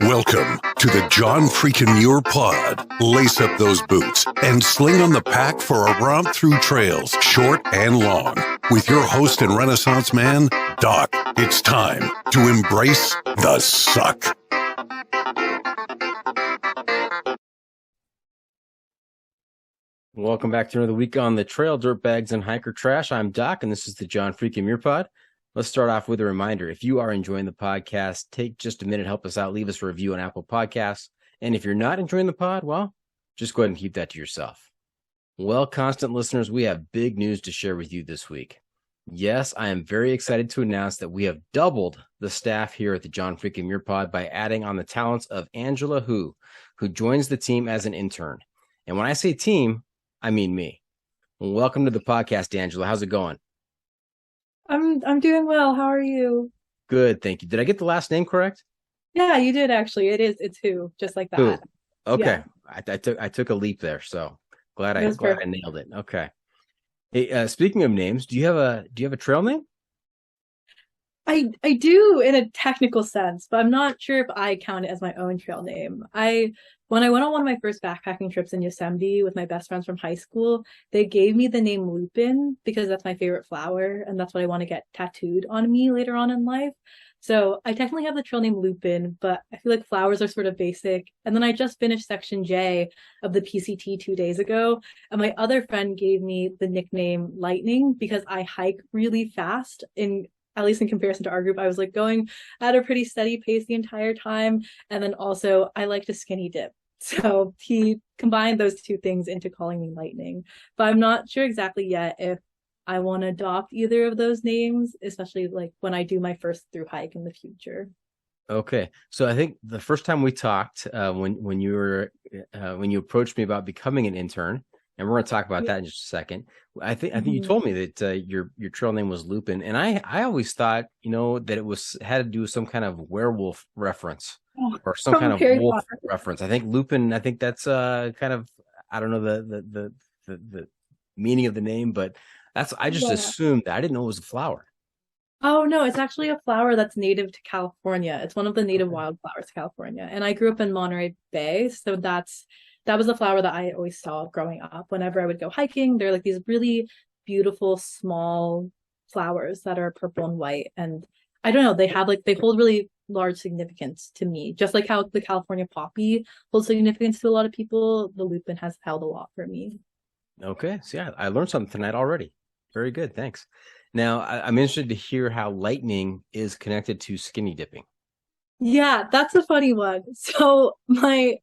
Welcome to the John Freakin' Muir Pod. Lace up those boots and sling on the pack for a romp through trails, short and long. With your host and Renaissance man, Doc. It's time to embrace the suck. Welcome back to another week on the trail, dirtbags and hiker trash. I'm Doc, and this is the John Freakin' Muir Pod. Let's start off with a reminder. If you are enjoying the podcast, take just a minute, help us out, leave us a review on Apple Podcasts. And if you're not enjoying the pod, well, just go ahead and keep that to yourself. Well, constant listeners, we have big news to share with you this week. Yes, I am very excited to announce that we have doubled the staff here at the John Freakin' Muir Pod by adding on the talents of Angela who joins the team as an intern. And when I say team, I mean me. Welcome to the podcast, Angela. How's it going? I'm doing well. How are you? Good, thank you. Did I get the last name correct? Yeah, you did actually. It's who, just like that. Who? Okay. Yeah. I took a leap there, so glad I nailed it. Okay. Hey, speaking of names, do you have a trail name? I do in a technical sense, but I'm not sure if I count it as my own trail name. When I went on one of my first backpacking trips in Yosemite with my best friends from high school, they gave me the name Lupin because that's my favorite flower, and that's what I want to get tattooed on me later on in life. So I technically have the trail name Lupin, but I feel like flowers are sort of basic. And then I just finished section J of the PCT 2 days ago, and my other friend gave me the nickname Lightning because I hike really fast at least in comparison to our group. I was like going at a pretty steady pace the entire time. And then also I like to skinny dip. So he combined those two things into calling me Lightning. But I'm not sure exactly yet if I want to adopt either of those names, especially like when I do my first thru hike in the future. Okay. So I think the first time we talked, when you approached me about becoming an intern, and we're going to talk about that in just a second. I think you told me that your trail name was Lupin, and I always thought that it had to do with some kind of werewolf reference or some kind of wolf reference. I think Lupin. I think that's kind of, I don't know the meaning of the name, but I just assumed that. I didn't know it was a flower. Oh no, it's actually a flower that's native to California. It's one of the native wildflowers to California, and I grew up in Monterey Bay, so that was the flower that I always saw growing up. Whenever I would go hiking, they're like these really beautiful, small flowers that are purple and white. And I don't know, they hold really large significance to me. Just like how the California poppy holds significance to a lot of people, the lupin has held a lot for me. Okay. So yeah, I learned something tonight already. Very good. Thanks. Now, I'm interested to hear how lightning is connected to skinny dipping. Yeah, that's a funny one. So my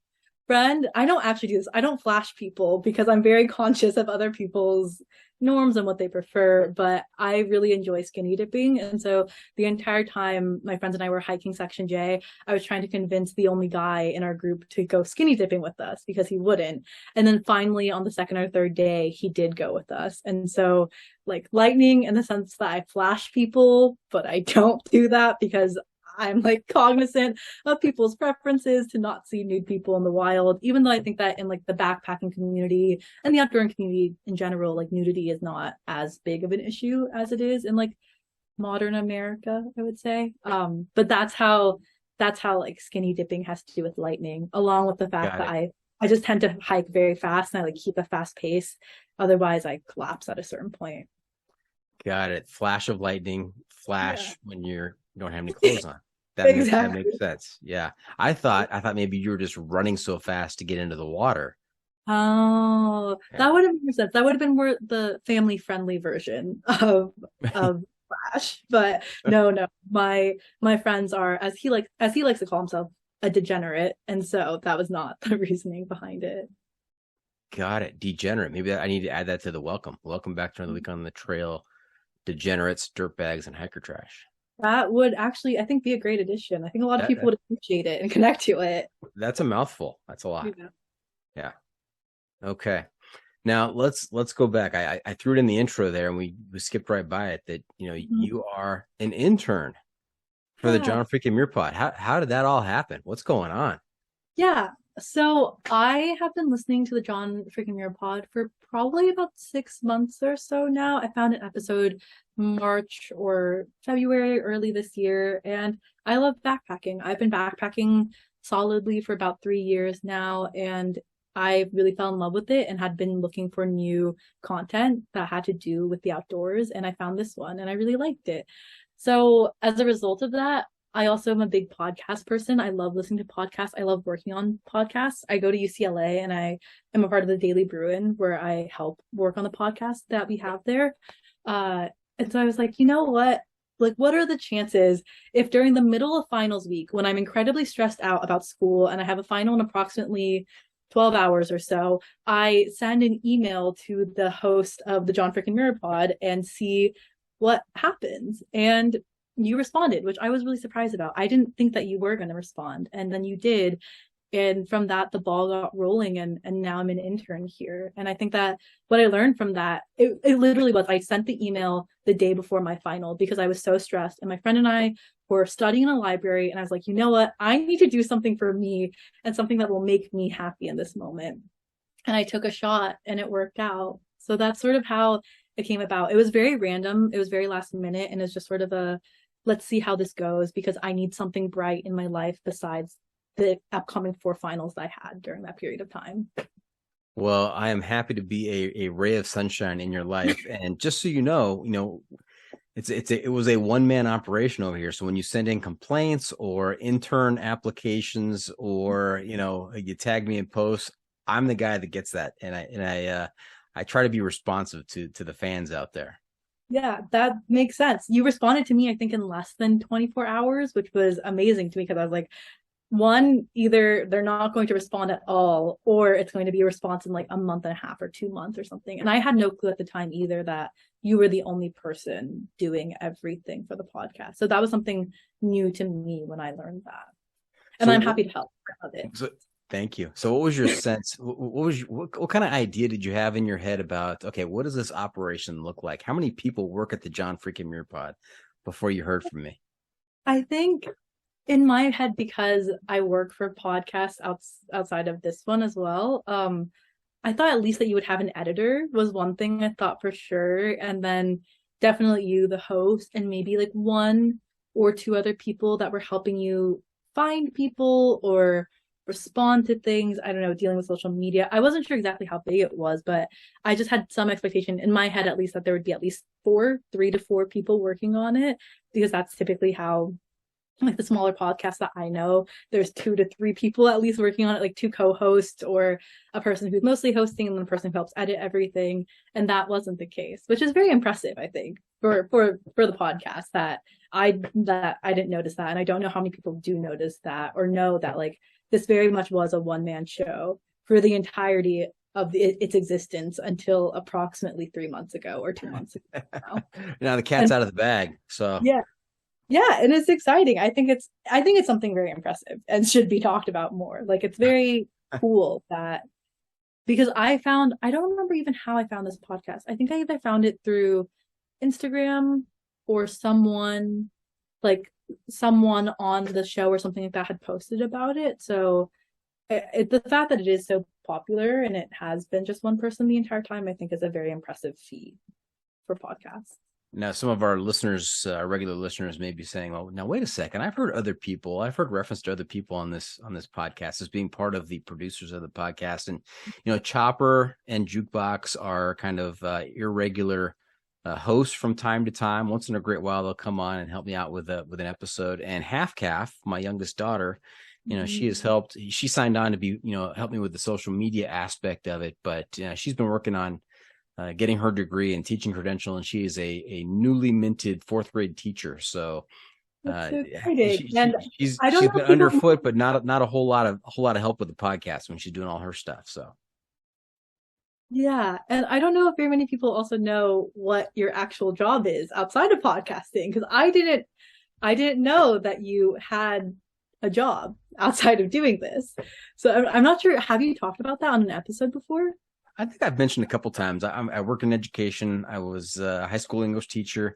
friend, I don't actually do this. I don't flash people because I'm very conscious of other people's norms and what they prefer, but I really enjoy skinny dipping. And so the entire time my friends and I were hiking section J, I was trying to convince the only guy in our group to go skinny dipping with us because he wouldn't. And then finally on the second or third day, he did go with us. And so like lightning in the sense that I flash people, but I don't do that because I'm like cognizant of people's preferences to not see nude people in the wild, even though I think that in like the backpacking community and the outdoor community in general, like nudity is not as big of an issue as it is in like modern America, I would say. But that's how like skinny dipping has to do with lightning, along with the fact that I just tend to hike very fast and I like keep a fast pace. Otherwise I collapse at a certain point. Got it. Flash of lightning, when you don't have any clothes on. That makes sense. Yeah. I thought maybe you were just running so fast to get into the water. Oh, yeah. That would have made sense. That would have been more the family friendly version of Flash. But no. My friends are, as he likes to call himself, a degenerate. And so that was not the reasoning behind it. Got it. Degenerate. Maybe I need to add that to the welcome. Welcome back to another week on the trail. Degenerates, dirtbags, and hiker trash. That would actually, I think, be a great addition. I think a lot of people would appreciate it and connect to it. That's a mouthful. That's a lot. Yeah. Okay. Now let's go back. I threw it in the intro there, and we skipped right by it. That you are an intern for the John Freakin' Muir Pod. How did that all happen? What's going on? Yeah. So I have been listening to the John freaking Muir pod for probably about 6 months or so now. I found an episode March or February early this year, and I love backpacking. I've been backpacking solidly for about 3 years now, and I really fell in love with it and had been looking for new content that had to do with the outdoors, and I found this one and I really liked it. So as a result of that, I also am a big podcast person. I love listening to podcasts. I love working on podcasts. I go to UCLA and I am a part of the Daily Bruin where I help work on the podcast that we have there. And so I was like, you know what? Like, what are the chances if during the middle of finals week, when I'm incredibly stressed out about school and I have a final in approximately 12 hours or so, I send an email to the host of the John Frickin' Mirror pod and see what happens. And you responded, which I was really surprised about. I didn't think that you were going to respond, and then you did. And from that, the ball got rolling, and now I'm an intern here. And I think that what I learned from that, it literally was, I sent the email the day before my final because I was so stressed. And my friend and I were studying in a library, and I was like, you know what? I need to do something for me and something that will make me happy in this moment. And I took a shot, and it worked out. So that's sort of how it came about. It was very random. It was very last minute, and it's just sort of a, let's see how this goes, because I need something bright in my life besides the upcoming 4 finals I had during that period of time. Well, I am happy to be a ray of sunshine in your life. And just so you know, it was a one-man operation over here. So when you send in complaints or intern applications, or you tag me in posts, I'm the guy that gets that, and I try to be responsive to the fans out there. Yeah, that makes sense. You responded to me, I think, in less than 24 hours, which was amazing to me, because I was like, one, either they're not going to respond at all, or it's going to be a response in like a month and a half or 2 months or something. And I had no clue at the time either that you were the only person doing everything for the podcast. So that was something new to me when I learned that. And I'm happy to help. I love it. Thank you. So what was your sense? What kind of idea did you have in your head about, okay, what does this operation look like? How many people work at the John Freakin' Muir pod before you heard from me? I think in my head, because I work for podcasts outside of this one as well, I thought at least that you would have an editor was one thing I thought for sure. And then definitely you, the host, and maybe like 1 or 2 other people that were helping you find people or respond to things. I don't know, dealing with social media. I wasn't sure exactly how big it was, but I just had some expectation in my head, at least, that there would be at least 3 to 4 people working on it, because that's typically how, like, the smaller podcasts that I know, there's 2 to 3 people at least working on it, like 2 co-hosts or a person who's mostly hosting and then a person who helps edit everything. And that wasn't the case, which is very impressive, I think, for the podcast, that I didn't notice that. And I don't know how many people do notice that or know that, like, this very much was a one-man show for the entirety of its existence until approximately 3 months ago or 2 months ago. Now the cat's out of the bag. So yeah, and it's exciting. I think it's something very impressive and should be talked about more. Like, it's very cool that, because I don't remember even how I found this podcast. I think I either found it through Instagram or someone on the show or something like that had posted about it. So the fact that it is so popular and it has been just one person the entire time, I think, is a very impressive feat for podcasts. Now, some of our listeners, regular listeners, may be saying, "Oh, now wait a second. I've heard reference to other people on this podcast as being part of the producers of the podcast." And Chopper and Jukebox are kind of irregular hosts from time to time. Once in a great while, they'll come on and help me out with an episode. And Half Calf, my youngest daughter, she has helped. She signed on to be help me with the social media aspect of it. But she's been working on getting her degree and teaching credential, and she is a newly minted 4th grade teacher. So she's been underfoot, but not a whole lot of help with the podcast when she's doing all her stuff. So yeah, and I don't know if very many people also know what your actual job is outside of podcasting, because I didn't know that you had a job outside of doing this. So I'm not sure. Have you talked about that on an episode before? I think I've mentioned a couple times. I work in education. I was a high school English teacher.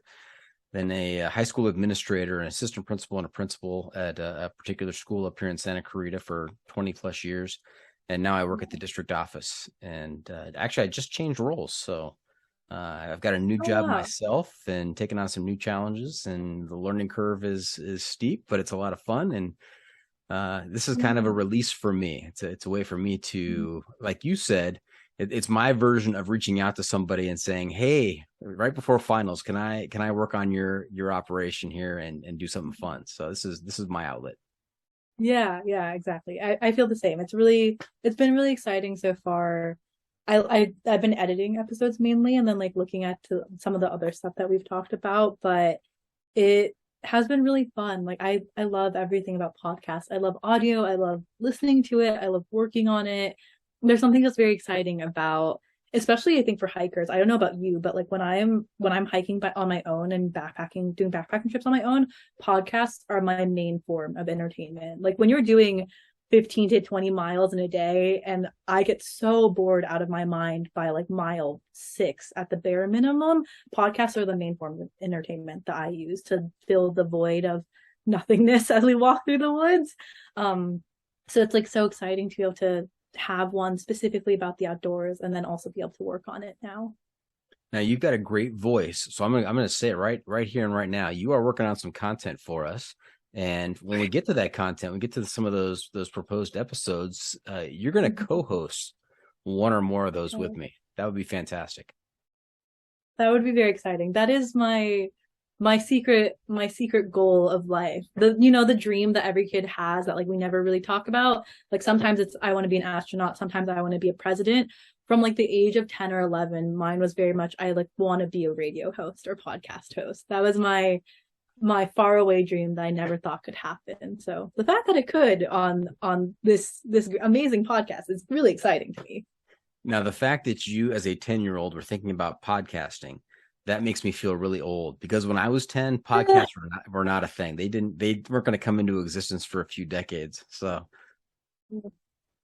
then a high school administrator, an assistant principal, and a principal at a particular school up here in Santa Clarita for 20 plus years. And now I work at the district office. And actually, I just changed roles. So I've got a new job myself and taking on some new challenges. And the learning curve is steep, but it's a lot of fun. And this is kind of a release for me. It's a way for me to, like you said, it's my version of reaching out to somebody and saying, "Hey, right before finals, can I work on your operation here and do something fun?" So this is my outlet. Yeah, exactly. I feel the same. It's been really exciting so far. I've been editing episodes mainly, and then like looking at some of the other stuff that we've talked about, but it has been really fun. Like I love everything about podcasts. I love audio. I love listening to it. I love working on it. There's something that's very exciting about, especially I think for hikers. I don't know about you, but like when I'm hiking on my own and doing backpacking trips on my own, podcasts are my main form of entertainment. Like when you're doing 15 to 20 miles in a day, and I get so bored out of my mind by like mile 6 at the bare minimum, podcasts are the main form of entertainment that I use to fill the void of nothingness as we walk through the woods. So it's like so exciting to be able to have one specifically about the outdoors and then also be able to work on it now. Now you've got a great voice, so I'm gonna say it right here and right now. You are working on some content for us, and when we get to that content, we get to some of those proposed episodes. You're gonna co-host one or more of those with me. That would be fantastic. That would be very exciting. That is my secret goal of life. The dream that every kid has that like we never really talk about. Like sometimes it's I want to be an astronaut, sometimes I want to be a president. From like the age of 10 or 11, mine was very much I like want to be a radio host or podcast host. That was my faraway dream that I never thought could happen. So the fact that it could on this amazing podcast is really exciting to me. Now the fact that you as a 10-year-old were thinking about podcasting, that makes me feel really old, because when I was 10, podcasts were not a thing. They weren't going to come into existence for a few decades. So,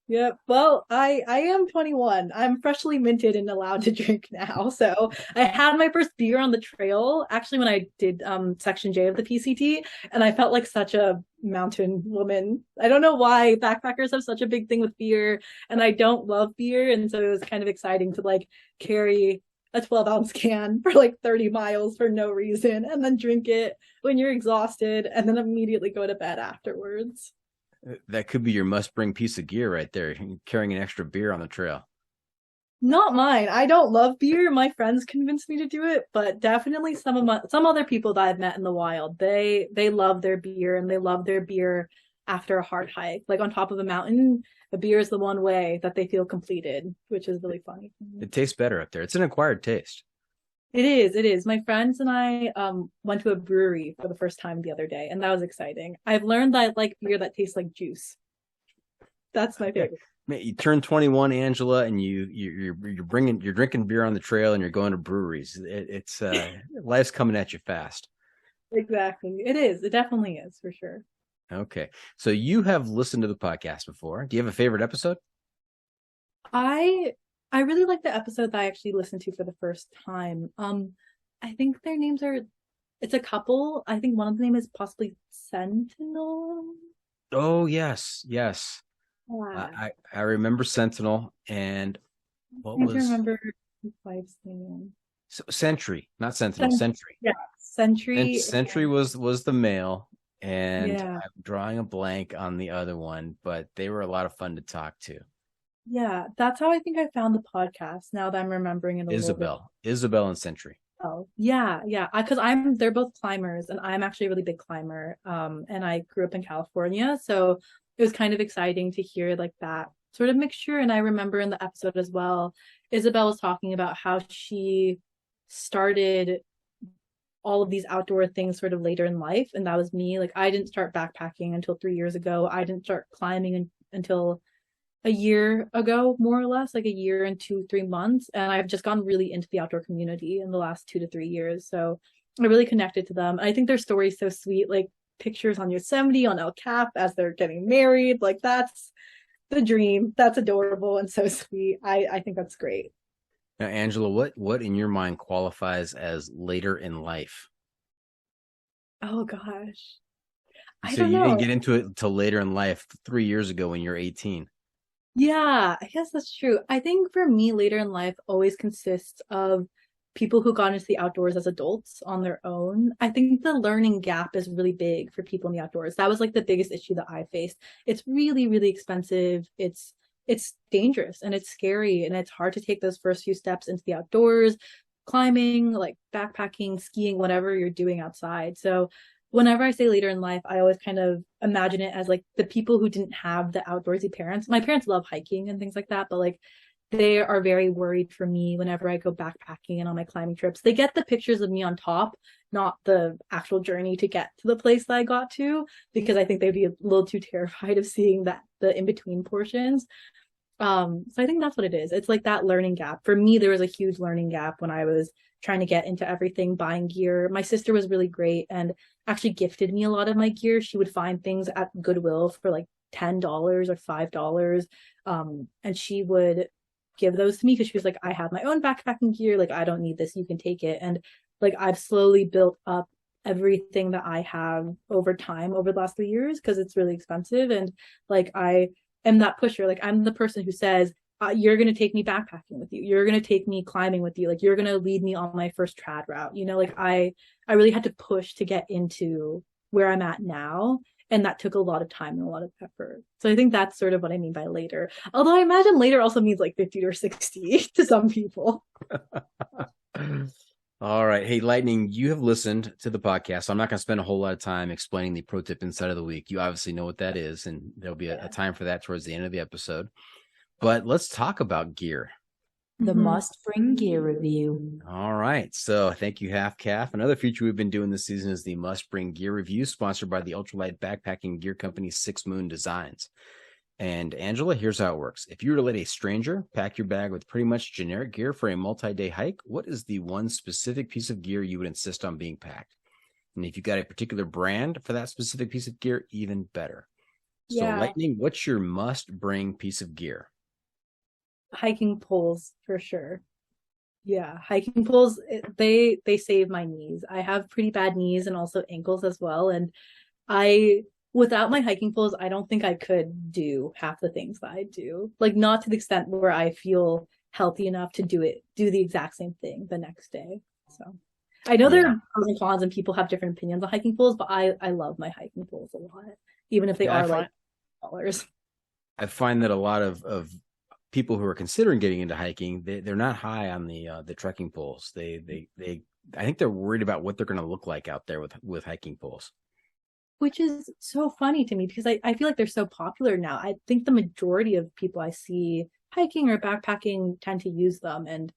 yeah. Well, I am 21. I'm freshly minted and allowed to drink now. So I had my first beer on the trail, actually, when I did Section J of the PCT, and I felt like such a mountain woman. I don't know why backpackers have such a big thing with beer, and I don't love beer, and so it was kind of exciting to like carry a 12-ounce can for like 30 miles for no reason and then drink it when you're exhausted and then immediately go to bed afterwards. That could be your must-bring piece of gear right there, carrying an extra beer on the trail. Not mine. I don't love beer. My friends convinced me to do it, but definitely some other people that I've met in the wild, they love their beer, and they love their beer after a hard hike. Like on top of a mountain, a beer is the one way that they feel completed, which is really funny. It tastes better up there. It's an acquired taste. It is. My friends and I went to a brewery for the first time the other day, and that was exciting. I've learned that I like beer that tastes like juice. That's my favorite. Man, you turn 21, Angela, and you're drinking beer on the trail, and you're going to breweries. It's life's coming at you fast. Exactly. It is. It definitely is, for sure. Okay. So you have listened to the podcast before. Do you have a favorite episode? I really like the episode that I actually listened to for the first time. I think their names it's a couple. I think one of the name is possibly Sentinel. Oh, yes. Yeah. I remember Sentinel, and I remember his wife's name. Sentry, not Sentinel, Sentry. Yeah, Sentry. And Sentry was the male, and I'm drawing a blank on the other one, but they were a lot of fun to talk to. Yeah, that's how I think I found the podcast. Now that I'm remembering it a little bit. Isabel and Sentry. Oh, yeah. Because they're both climbers, and I'm actually a really big climber. And I grew up in California, so it was kind of exciting to hear like that sort of mixture. And I remember in the episode as well, Isabel was talking about how she started all of these outdoor things sort of later in life, and that was me. Like I didn't start backpacking until 3 years ago. I didn't start climbing until a year ago, more or less, like a year and 2-3 months. And I've just gone really into the outdoor community in the last 2 to 3 years. So I really connected to them. I think their story's so sweet, like pictures on Yosemite, on El Cap as they're getting married. Like that's the dream. That's adorable and so sweet. I think that's great. Now, Angela, what in your mind qualifies as later in life? Oh gosh. I So don't you didn't know. get into it until later in life, 3 years ago when you're 18. Yeah, I guess that's true. I think for me, later in life always consists of people who got into the outdoors as adults on their own. I think the learning gap is really big for people in the outdoors. That was like the biggest issue that I faced. It's really, really expensive. It's dangerous and it's scary and it's hard to take those first few steps into the outdoors, climbing, like backpacking, skiing, whatever you're doing outside. So whenever I say later in life, I always kind of imagine it as like the people who didn't have the outdoorsy parents. My parents love hiking and things like that, but like they are very worried for me whenever I go backpacking and on my climbing trips. They get the pictures of me on top, not the actual journey to get to the place that I got to, because I think they'd be a little too terrified of seeing that the in between portions. So I think that's what it is. It's like that learning gap. For me, there was a huge learning gap when I was trying to get into everything, buying gear. My sister was really great and actually gifted me a lot of my gear. She would find things at Goodwill for like $10 or $5. And she would give those to me because she was like, I have my own backpacking gear. Like, I don't need this. You can take it. And like, I've slowly built up everything that I have over time over the last 3 years because it's really expensive. And like, I am that pusher. Like I'm the person who says, you're going to take me backpacking with you. You're going to take me climbing with you. Like you're going to lead me on my first trad route. You know, like I really had to push to get into where I'm at now. And that took a lot of time and a lot of effort. So I think that's sort of what I mean by later. Although I imagine later also means like 50 or 60 to some people. All right. Hey, Lightning, you have listened to the podcast, so I'm not going to spend a whole lot of time explaining the pro tip insight of the week. You obviously know what that is, and there'll be a time for that towards the end of the episode. But let's talk about gear. The must bring gear review. All right. So thank you, Half Calf. Another feature we've been doing this season is the must bring gear review, sponsored by the ultralight backpacking gear company 6 Moon Designs. And Angela, here's how it works. If you were to let a stranger pack your bag with pretty much generic gear for a multi-day hike, what is the one specific piece of gear you would insist on being packed? And if you got a particular brand for that specific piece of gear, even better. So Yeah. Lightning, what's your must bring piece of gear? Hiking poles for sure. Yeah, hiking poles, they save my knees. I have pretty bad knees and also ankles as well. And I, without my hiking poles, I don't think I could do half the things that I do. Like not to the extent where I feel healthy enough to do the exact same thing the next day. So I know there are pros and cons and people have different opinions on hiking poles, but I love my hiking poles a lot, even if they are like dollars. I find that a lot of people who are considering getting into hiking, they're not high on the trekking poles. They I think they're worried about what they're going to look like out there with hiking poles. Which is so funny to me because I feel like they're so popular now. I think the majority of people I see hiking or backpacking tend to use them. And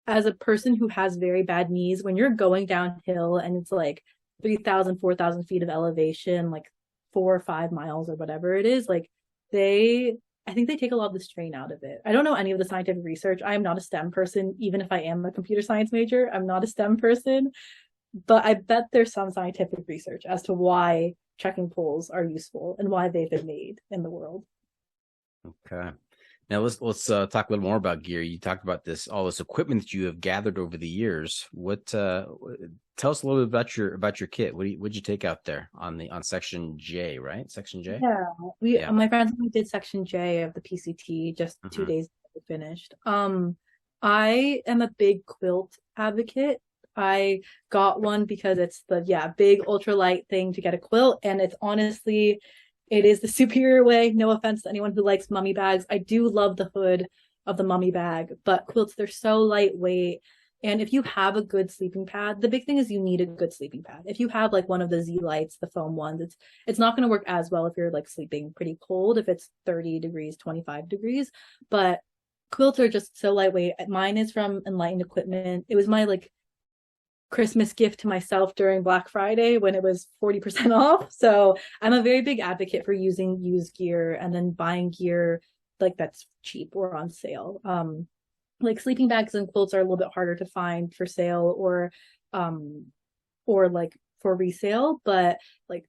as a person who has very bad knees, when you're going downhill and it's like 3,000, 4,000 feet of elevation, like 4 or 5 miles or whatever it is, like I think they take a lot of the strain out of it. I don't know any of the scientific research. I am not a STEM person, even if I am a computer science major. I'm not a STEM person, but I bet there's some scientific research as to why trekking poles are useful and why they've been made in the world. Okay. Now let's talk a little more about gear. You talked about all this equipment that you have gathered over the years. What tell us a little bit about your kit. What'd you take out there on section J, right? Section J? Yeah. My friends and I did section J of the PCT just 2 days after we finished. I am a big quilt advocate. I got one because it's the big ultralight thing to get a quilt, and it's honestly, it is the superior way. No offense to anyone who likes mummy bags. I do love the hood of the mummy bag, but quilts, they're so lightweight. And if you have a good sleeping pad, the big thing is you need a good sleeping pad. If you have like one of the Z lights, the foam ones, it's not going to work as well if you're like sleeping pretty cold, if it's 30 degrees, 25 degrees. But quilts are just so lightweight. Mine is from Enlightened Equipment. It was my like Christmas gift to myself during Black Friday when it was 40% off. So I'm a very big advocate for using used gear and then buying gear like that's cheap or on sale. Like sleeping bags and quilts are a little bit harder to find for sale or like for resale, but like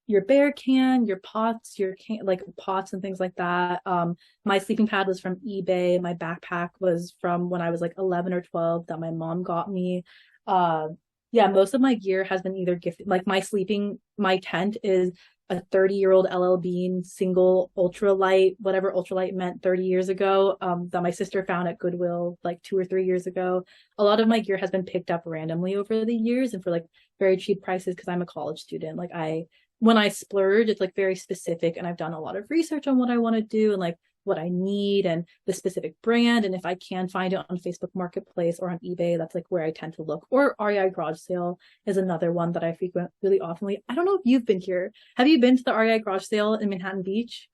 your bear can, your pots, like pots and things like that. My sleeping pad was from eBay. My backpack was from when I was like 11 or 12 that my mom got me. Yeah, most of my gear has been either gifted. Like my tent is a 30-year-old LL Bean single ultralight, whatever ultralight meant 30 years ago, that my sister found at Goodwill like 2 or 3 years ago. A lot of my gear has been picked up randomly over the years and for like very cheap prices because I'm a college student. Like when I splurge, it's like very specific, and I've done a lot of research on what I want to do and like what I need and the specific brand. And if I can find it on Facebook Marketplace or on eBay, that's like where I tend to look. Or REI Garage Sale is another one that I frequent really oftenly. I don't know if you've been here. Have you been to the REI Garage Sale in Manhattan Beach?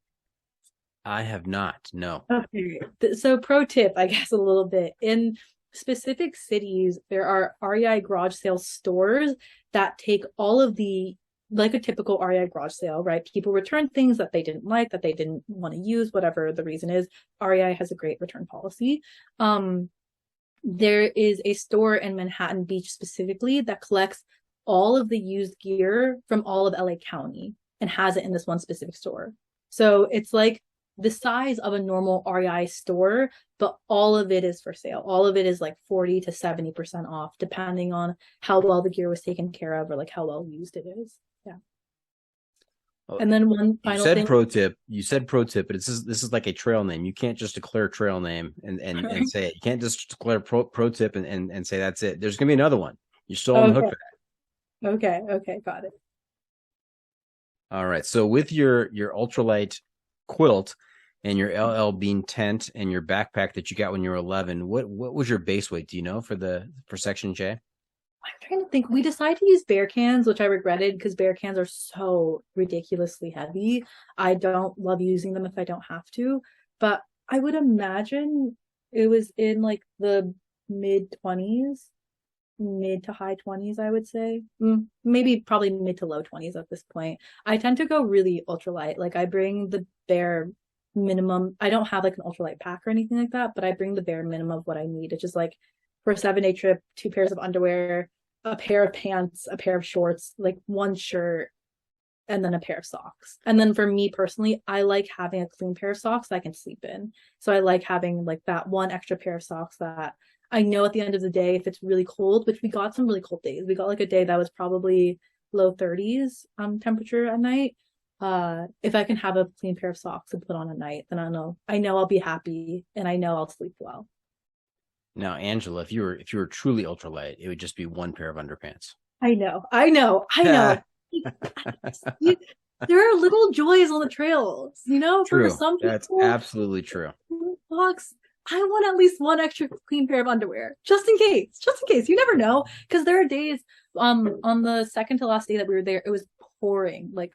I have not. No. Okay. So pro tip, I guess a little bit. In specific cities, there are REI Garage Sale stores that take all of the, like a typical REI garage sale, right? People return things that they didn't like, that they didn't want to use, whatever the reason is. REI has a great return policy. There is a store in Manhattan Beach specifically that collects all of the used gear from all of LA County and has it in this one specific store. So it's like the size of a normal REI store, but all of it is for sale. All of it is like 40 to 70% off, depending on how well the gear was taken care of or like how well used it is. Yeah. And then one final thing. You said pro tip, but this is like a trail name. You can't just declare trail name and say it. You can't just declare pro tip and say that's it. There's gonna be another one. You're still on the hook for that. Okay, got it. All right. So with your ultralight quilt and your LL Bean tent and your backpack that you got when you were 11, what was your base weight? Do you know for section J? I'm trying to think. We decided to use bear cans, which I regretted because bear cans are so ridiculously heavy. I don't love using them if I don't have to, but I would imagine it was in like the mid to high 20s, I would say. Maybe probably mid to low 20s at this point. I tend to go really ultralight. Like I bring the bare minimum. I don't have like an ultralight pack or anything like that, but I bring the bare minimum of what I need. It's just like for a 7-day trip, 2 pairs of underwear, a pair of pants, a pair of shorts, like one shirt, and then a pair of socks. And then for me personally, I like having a clean pair of socks that I can sleep in. So I like having like that one extra pair of socks that I know at the end of the day, if it's really cold, which we got some really cold days. We got like a day that was probably low 30s temperature at night. If I can have a clean pair of socks and put on at night, then I know I'll be happy and I know I'll sleep well. Now, Angela, if you were truly ultralight, it would just be one pair of underpants. I know. There are little joys on the trails, True. For some people. That's absolutely true. Box, I want at least one extra clean pair of underwear, just in case. You never know, because there are days, on the second to last day that we were there, it was pouring. Like,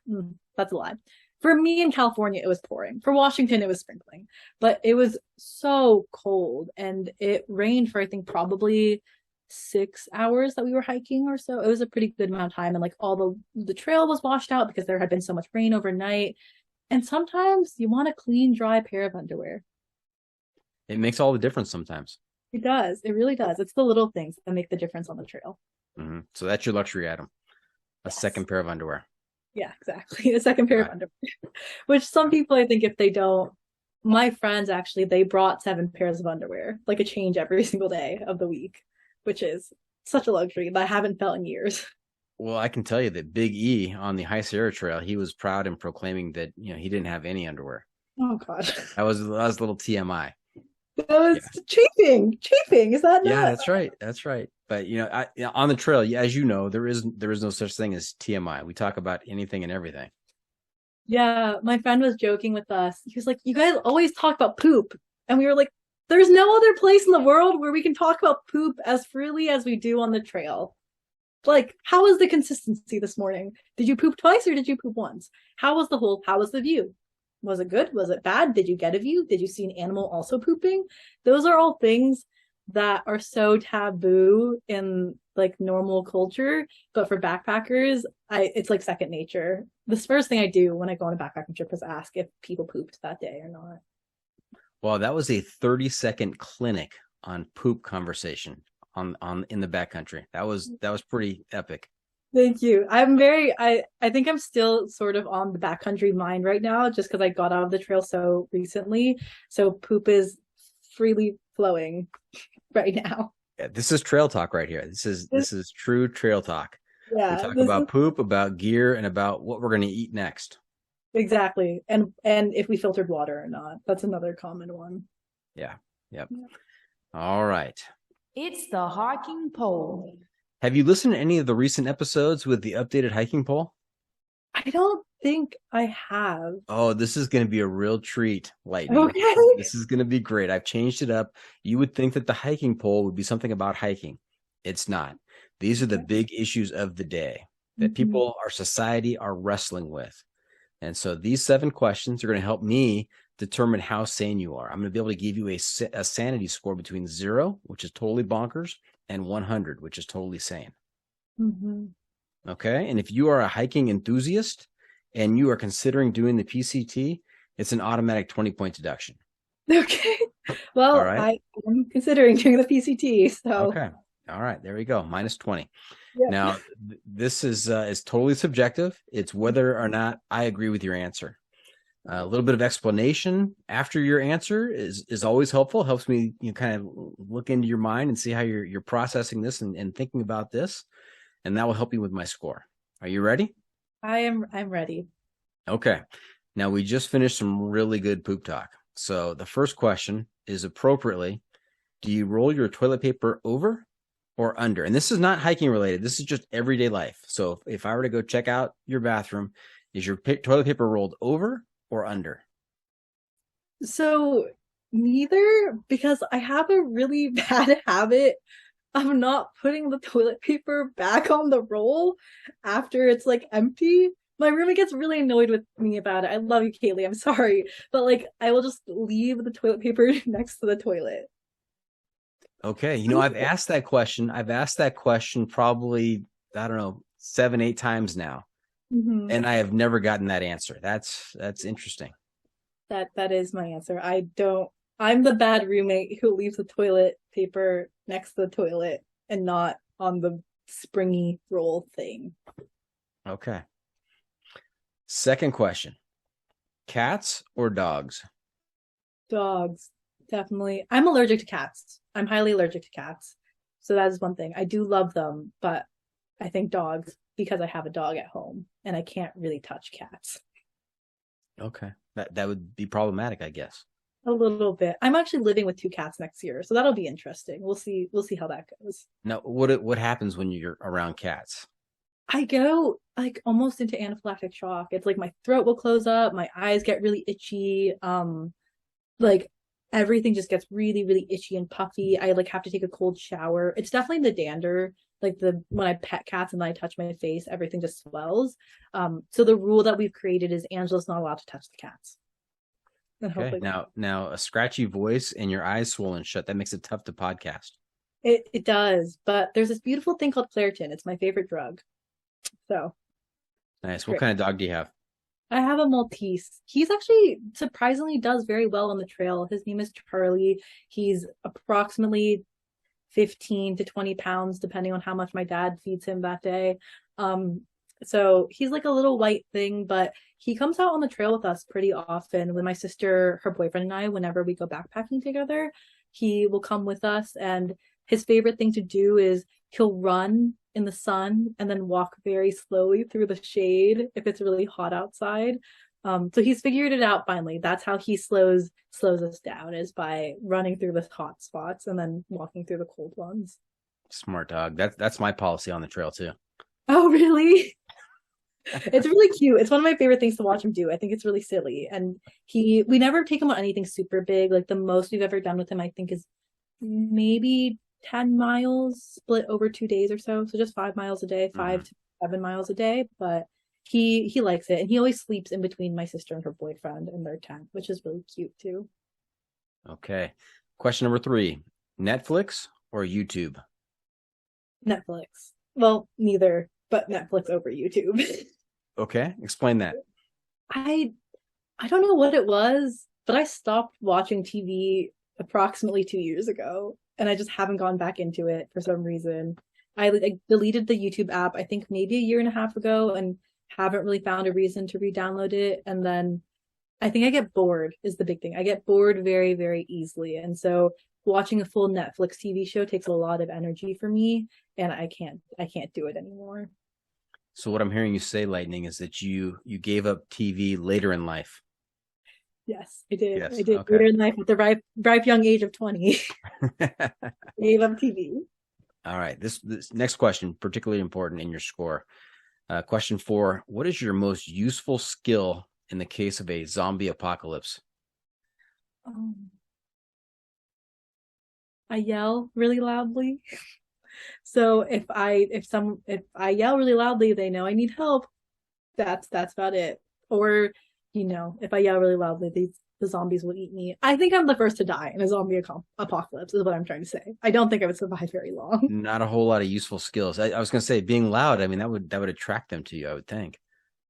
that's a lie. For me in California, it was pouring. For Washington, it was sprinkling. But it was so cold, and it rained for, I think, probably 6 hours that we were hiking or so. It was a pretty good amount of time, and like all the trail was washed out because there had been so much rain overnight. And sometimes you want a clean, dry pair of underwear. It makes all the difference sometimes. It does. It really does. It's the little things that make the difference on the trail. Mm-hmm. So that's your luxury item. Yes. Second pair of underwear. Yeah, exactly. A second pair of underwear. Which some people, I think, if they don't, my friends actually, they brought 7 pairs of underwear, like a change every single day of the week, which is such a luxury that I haven't felt in years. Well, I can tell you that Big E on the High Sierra Trail, he was proud in proclaiming that he didn't have any underwear. Oh God, that was a little TMI. It's chafing. Is that not? Yeah, that's right. But on the trail, as you know, there is no such thing as TMI. We talk about anything and everything. Yeah, my friend was joking with us. He was like, "You guys always talk about poop," and we were like, "There's no other place in the world where we can talk about poop as freely as we do on the trail." Like, how was the consistency this morning? Did you poop twice or did you poop once? How was the view? Was it good? Was it bad? Did you get a view? Did you see an animal also pooping? Those are all things that are so taboo in like normal culture, but for backpackers, it's like second nature. The first thing I do when I go on a backpacking trip is ask if people pooped that day or not. Well, that was a 30-second clinic on poop conversation in the backcountry. That was pretty epic. Thank you. I think I'm still sort of on the backcountry mind right now, just because I got out of the trail so recently. So poop is freely flowing right now. Yeah, this is trail talk right here. This is true trail talk. We talk this about is poop, about gear, and about what we're going to eat next. exactly. And if we filtered water or not. That's another common one. Yeah. Yep. Yeah. All right. It's the hiking pole. Have you listened to any of the recent episodes with the updated hiking pole? I don't think I have. Oh, this is going to be a real treat, Lightning. Okay. This is going to be great. I've changed it up. You would think that the hiking pole would be something about hiking. It's not. These are the big issues of the day that people, our society, are wrestling with. And so these 7 questions are going to help me determine how sane you are. I'm going to be able to give you a sanity score between 0, which is totally bonkers, and 100, which is totally sane. Mm-hmm. Okay. And if you are a hiking enthusiast and you are considering doing the PCT, it's an automatic 20-point deduction. Okay. Well, right. I am considering doing the PCT. So Okay. All right. There we go. Minus 20. yeah. Now, this is totally subjective. It's whether or not I agree with your answer. A little bit of explanation after your answer is always helpful. It helps me kind of look into your mind and see how you're processing this and thinking about this. And that will help you with my score. Are you ready? I'm ready. Okay. Now we just finished some really good poop talk. So the first question is appropriately, do you roll your toilet paper over or under? And this is not hiking related. This is just everyday life. So if I were to go check out your bathroom, is your toilet paper rolled over or under? So neither, because I have a really bad habit of not putting the toilet paper back on the roll after it's like empty. My roommate gets really annoyed with me about it. I love you, Kaylee. I'm sorry. But like I will just leave the toilet paper next to the toilet. Okay. I've asked that question. I've asked that question probably, I don't know, 7, 8 times now. Mm-hmm. And I have never gotten that answer. That's interesting. That is my answer. I'm the bad roommate who leaves the toilet paper next to the toilet and not on the springy roll thing. Okay. Second question. Cats or dogs? Dogs, definitely. I'm allergic to cats. I'm highly allergic to cats. So that is one thing. I do love them, but I think dogs, because I have a dog at home and I can't really touch cats. Okay. That would be problematic, I guess. A little bit. I'm actually living with 2 cats next year, so that'll be interesting. We'll see how that goes. Now, what happens when you're around cats? I go like almost into anaphylactic shock. It's like my throat will close up, my eyes get really itchy, like everything just gets really, really itchy and puffy. I like have to take a cold shower. It's definitely the dander. Like when I pet cats and then I touch my face, everything just swells. So the rule that we've created is Angela's not allowed to touch the cats. Okay. Now a scratchy voice and your eyes swollen shut, that makes it tough to podcast. It does, but there's this beautiful thing called Claritin. It's my favorite drug. So nice. What kind of dog do you have? I have a Maltese. He's actually surprisingly does very well on the trail. His name is Charlie. He's approximately 15 to 20 pounds, depending on how much my dad feeds him that day. So he's like a little white thing, but he comes out on the trail with us pretty often. With my sister, her boyfriend, and I, whenever we go backpacking together, he will come with us. And his favorite thing to do is he'll run in the sun and then walk very slowly through the shade if it's really hot outside. So he's figured it out finally. That's how he slows us down, is by running through the hot spots and then walking through the cold ones. Smart dog. That's my policy on the trail too. Oh, really? It's really cute. It's one of my favorite things to watch him do. I think it's really silly. And we never take him on anything super big. Like the most we've ever done with him, I think, is maybe 10 miles split over 2 days or so. So just 5 miles a day, 5 to 7 miles a day. But he likes it. And he always sleeps in between my sister and her boyfriend in their tent, which is really cute too. Okay. Question number 3, Netflix or YouTube? Netflix. Well, neither, but Netflix over YouTube. Okay. Explain that. I don't know what it was, but I stopped watching TV approximately 2 years ago, and I just haven't gone back into it for some reason. I deleted the YouTube app, I think maybe a year and a half ago, and haven't really found a reason to re-download it. And then I think I get bored is the big thing. I get bored very, very easily. And so watching a full Netflix TV show takes a lot of energy for me, and I can't do it anymore. So what I'm hearing you say, Lightning, is that you gave up TV later in life. Yes, I did. Yes, I did okay. later in life at the ripe young age of 20. Gave up TV. All right. This next question, particularly important in your score. Question 4, what is your most useful skill in the case of a zombie apocalypse? I yell really loudly. So if I yell really loudly, they know I need help. That's about it. Or, if I yell really loudly, the zombies will eat me. I think I'm the first to die in a zombie apocalypse, is what I'm trying to say. I don't think I would survive very long. Not a whole lot of useful skills. I was going to say being loud. I mean, that would attract them to you, I would think.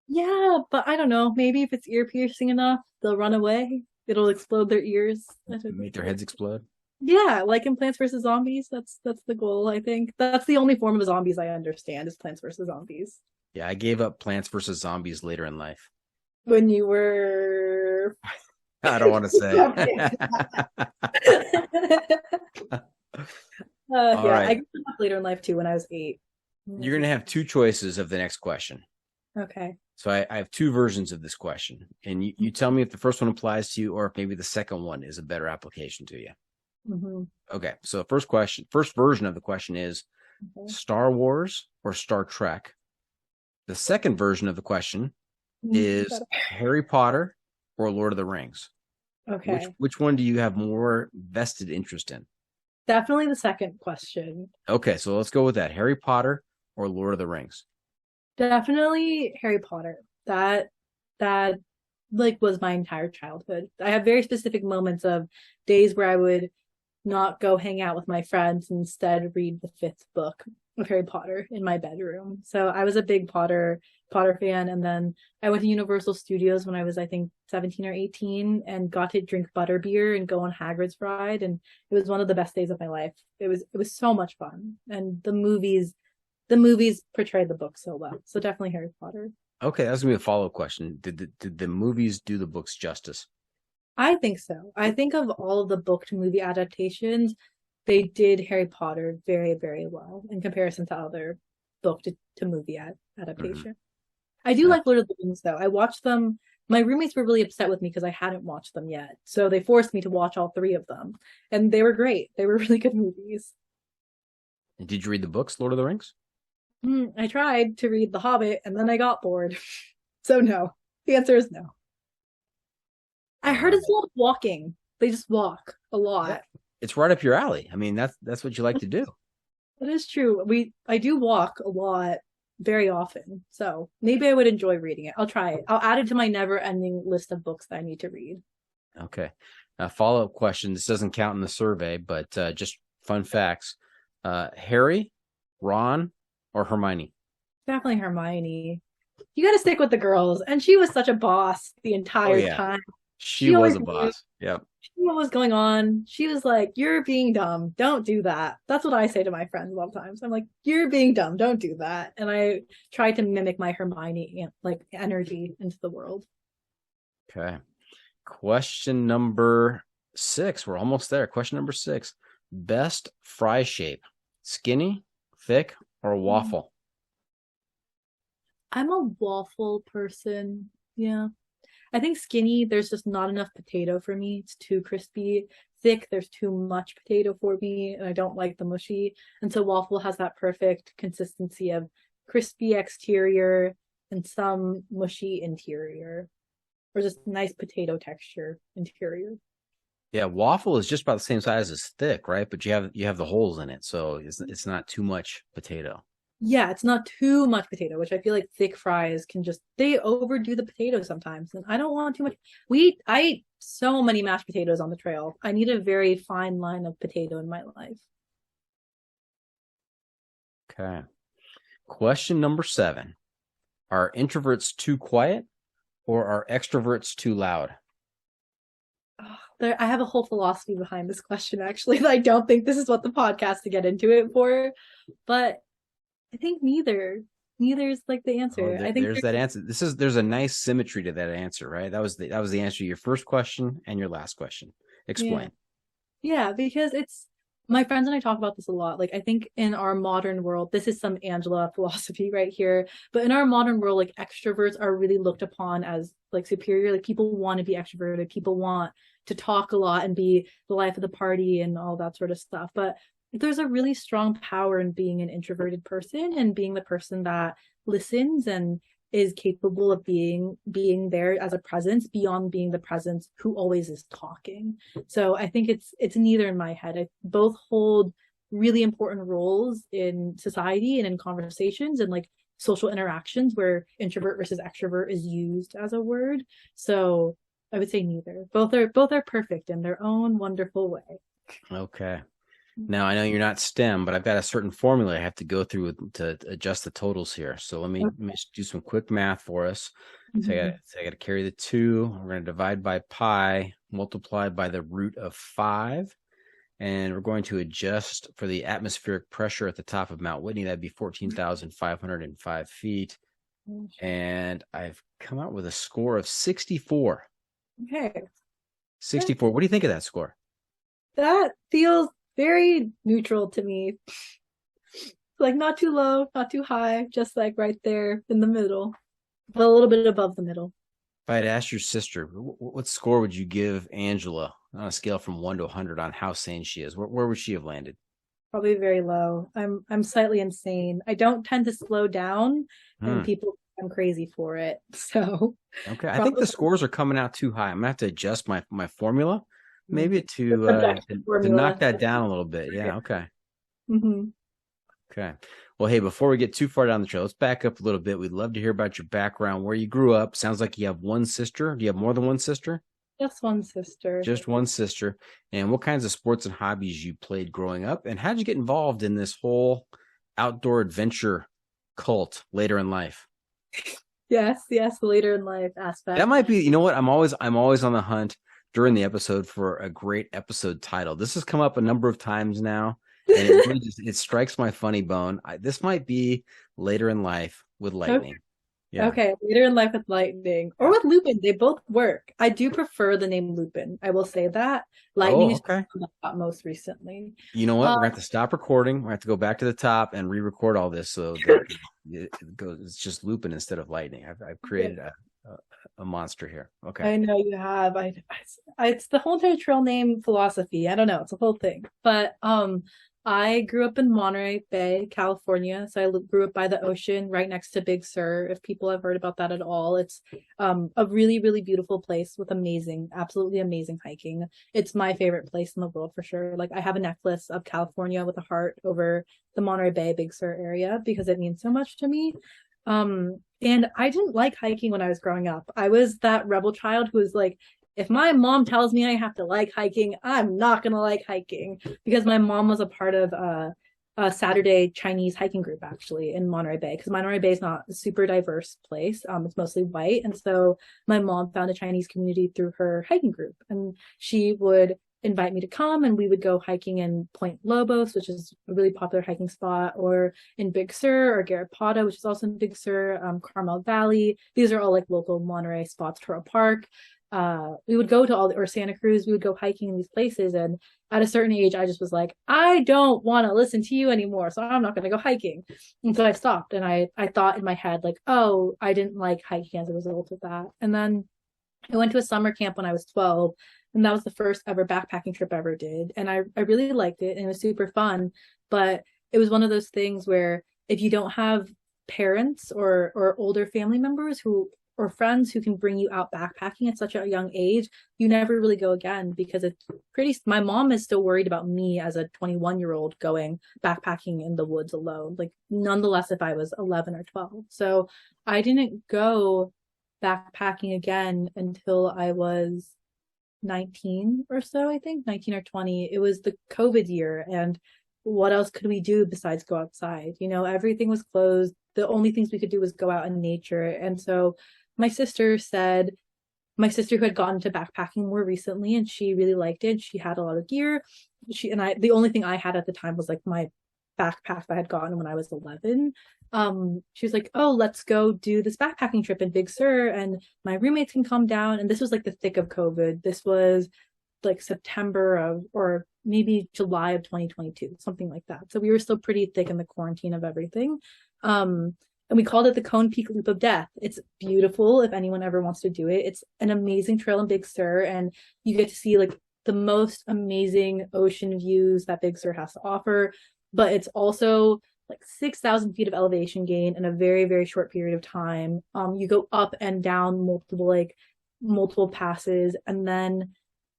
Yeah, but I don't know. Maybe if it's ear piercing enough, they'll run away. It'll explode their ears. Make their heads explode. Yeah, like in Plants vs. Zombies. That's the goal, I think. That's the only form of zombies I understand is Plants vs. Zombies. Yeah, I gave up Plants vs. Zombies later in life. When you were... I don't want to say. Right. I grew up later in life too when I was 8. You're going to have 2 choices of the next question. Okay. So I have 2 versions of this question. And you tell me if the first one applies to you or if maybe the second one is a better application to you. Mm-hmm. Okay. So first version of the question is Star Wars or Star Trek. The second version of the question is Harry Potter or Lord of the Rings. Okay. Which one do you have more vested interest in? Definitely the second question. Okay, so let's go with that. Harry Potter or Lord of the Rings? Definitely Harry Potter. That was my entire childhood. I have very specific moments of days where I would not go hang out with my friends, instead read the 5th book of Harry Potter in my bedroom. So I was a big Potter fan, and then I went to Universal Studios when I was, I think, 17 or 18 and got to drink butterbeer and go on Hagrid's ride, and it was one of the best days of my life. It was so much fun, and the movies portrayed the book so well. So definitely Harry Potter. Okay, that's gonna be a follow-up question. Did the movies do the books justice? I think so. I think of all of the book to movie adaptations, they did Harry Potter very, very well in comparison to other book to movie adaptation. Mm-hmm. I do like Lord of the Rings, though. I watched them. My roommates were really upset with me because I hadn't watched them yet. So they forced me to watch all 3 of them. And they were great. They were really good movies. Did you read the books, Lord of the Rings? I tried to read The Hobbit, and then I got bored. So no. The answer is no. I heard it's a lot of walking. They just walk a lot. Yeah. It's right up your alley. I mean, that's what you like to do. That is true. I do walk a lot, very often. So maybe I would enjoy reading it. I'll try it. I'll add it to my never-ending list of books that I need to read. Okay. Follow-up question. This doesn't count in the survey, but just fun facts. Harry, Ron, or Hermione? Definitely Hermione. You got to stick with the girls. And she was such a boss the entire time. She was a boss. Yep. She knew what was going on. She was like, "You're being dumb. Don't do that." That's what I say to my friends a lot of times. I'm like, "You're being dumb. Don't do that." And I try to mimic my Hermione energy into the world. Okay. Question number 6. We're almost there. Question number 6. Best fry shape: skinny, thick, or waffle? I'm a waffle person. Yeah. I think skinny, there's just not enough potato for me. It's too crispy. Thick, there's too much potato for me, and I don't like the mushy. And so waffle has that perfect consistency of crispy exterior and some mushy interior, or just nice potato texture interior. Yeah, waffle is just about the same size as thick, right? But you have the holes in it, so it's not too much potato. Yeah, it's not too much potato, which I feel like thick fries they overdo the potato sometimes, and I don't want too much. I ate so many mashed potatoes on the trail. I need a very fine line of potato in my life. Okay. Question number 7. Are introverts too quiet or are extroverts too loud? I have a whole philosophy behind this question, actually. I don't think this is what the podcast to get into it for, but I think neither is like the answer. I think there's that answer. There's a nice symmetry to that answer, right? That was the answer to your first question and your last question. Explain. Yeah, because it's my friends and I talk about this a lot. Like, I think in our modern world, this is some Angela philosophy right here, but in our modern world, like extroverts are really looked upon as like superior. Like people want to be extroverted, people want to talk a lot and be the life of the party and all that sort of stuff. But there's a really strong power in being an introverted person and being the person that listens and is capable of being there as a presence beyond being the presence who always is talking. So I think it's neither in my head. I both hold really important roles in society and in conversations and like social interactions where introvert versus extrovert is used as a word. So I would say neither. Both are perfect in their own wonderful way. Okay. Now, I know you're not STEM, but I've got a certain formula I have to go through to adjust the totals here. So let me just do some quick math for us. So I got to carry the 2. We're going to divide by pi, multiply by the root of 5. And we're going to adjust for the atmospheric pressure at the top of Mount Whitney. That'd be 14,505 feet. And I've come out with a score of 64. Okay. 64. What do you think of that score? That feels very neutral to me. Like not too low, not too high, just like right there in the middle, but a little bit above the middle. If I had asked your sister, what score would you give Angela on a scale from 1 to 100 on how sane she is? Where would she have landed? Probably very low. I'm slightly insane. I don't tend to slow down, and people think I'm crazy for it. So okay, I think the scores are coming out too high. I'm gonna have to adjust my formula, maybe to knock that down a little bit. Yeah. Okay. Okay. Well, hey, before we get too far down the trail, let's back up a little bit. We'd love to hear about your background, where you grew up. Sounds like you have one sister. Do you have more than one sister? Just one sister. Just one sister. And what kinds of sports and hobbies you played growing up? And how did you get involved in this whole outdoor adventure cult later in life? Yes, the later in life aspect. That might be, you know what? I'm always on the hunt during the episode for a great episode title. This has come up a number of times now. And it really it strikes my funny bone. This might be later in life with lightning. Okay. Yeah. Okay, later in life with lightning or with Lupin, they both work. I do prefer the name Lupin. I will say that. Lightning is most recently. You know what? We're gonna have to stop recording. We're gonna have to go back to the top and re-record all this so it goes. It's just Lupin instead of lightning. I've created a monster here. Okay. I know you have. It's the whole entire trail name philosophy. I don't know. It's a whole thing. But I grew up in Monterey Bay, California. So I grew up by the ocean right next to Big Sur. If people have heard about that at all, it's a really, really beautiful place with absolutely amazing hiking. It's my favorite place in the world for sure. Like I have a necklace of California with a heart over the Monterey Bay, Big Sur area because it means so much to me. And I didn't like hiking when I was growing up. I was that rebel child who was like, if my mom tells me I have to like hiking, I'm not going to like hiking because my mom was a part of a Saturday Chinese hiking group actually in Monterey Bay because Monterey Bay is not a super diverse place. It's mostly white. And so my mom found a Chinese community through her hiking group and she would invite me to come and we would go hiking in Point Lobos, which is a really popular hiking spot, or in Big Sur or Garrapatta, which is also in Big Sur, Carmel Valley. These are all like local Monterey spots, Toro Park. We would go to or Santa Cruz, we would go hiking in these places. And at a certain age, I just was like, I don't want to listen to you anymore. So I'm not going to go hiking. And so I stopped and I thought in my head like, oh, I didn't like hiking as a result of that. And then I went to a summer camp when I was 12 and that was the first ever backpacking trip I ever did. And I really liked it and it was super fun. But it was one of those things where if you don't have parents or older family members or friends who can bring you out backpacking at such a young age, you never really go again because my mom is still worried about me as a 21-year-old going backpacking in the woods alone, like nonetheless if I was 11 or 12. So I didn't go backpacking again until I was 19 or so, I think 19 or 20. It was the COVID year and what else could we do besides go outside? Everything was closed. The only things we could do was go out in nature. And so my sister who had gotten to backpacking more recently and she really liked it. She had a lot of gear. The only thing I had at the time was like my backpack I had gotten when I was 11. She was like, oh, let's go do this backpacking trip in Big Sur and my roommates can come down. And this was like the thick of COVID. This was like September maybe July of 2022, something like that. So we were still pretty thick in the quarantine of everything. And we called it the Cone Peak Loop of Death. It's beautiful if anyone ever wants to do it. It's an amazing trail in Big Sur, and you get to see like the most amazing ocean views that Big Sur has to offer. But it's also like 6,000 feet of elevation gain in a very, very short period of time. You go up and down multiple passes, and then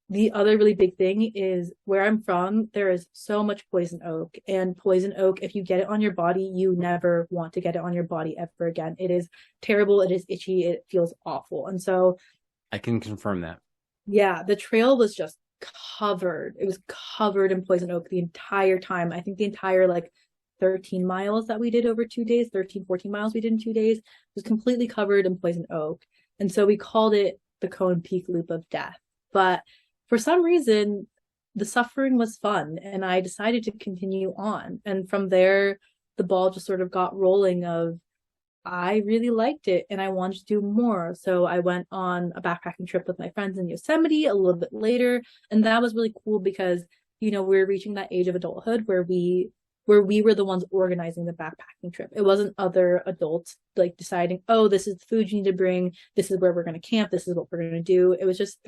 the other really big thing is where I'm from, there is so much poison oak. And poison oak, if you get it on your body, you never want to get it on your body ever again. It is terrible. It is itchy. It feels awful. And so I can confirm that. Yeah, the trail was just covered. It was covered in poison oak the entire time. I think the entire 13 miles that we did over 2 days, 13, 14 miles we did in 2 days, was completely covered in poison oak. And so we called it the Cone Peak Loop of Death. But for some reason, the suffering was fun, and I decided to continue on. And from there, the ball just sort of got rolling of, I really liked it and I wanted to do more. So I went on a backpacking trip with my friends in Yosemite a little bit later. And that was really cool because, we're reaching that age of adulthood where we were the ones organizing the backpacking trip. It wasn't other adults deciding, oh, this is the food you need to bring. This is where we're going to camp. This is what we're going to do. It was just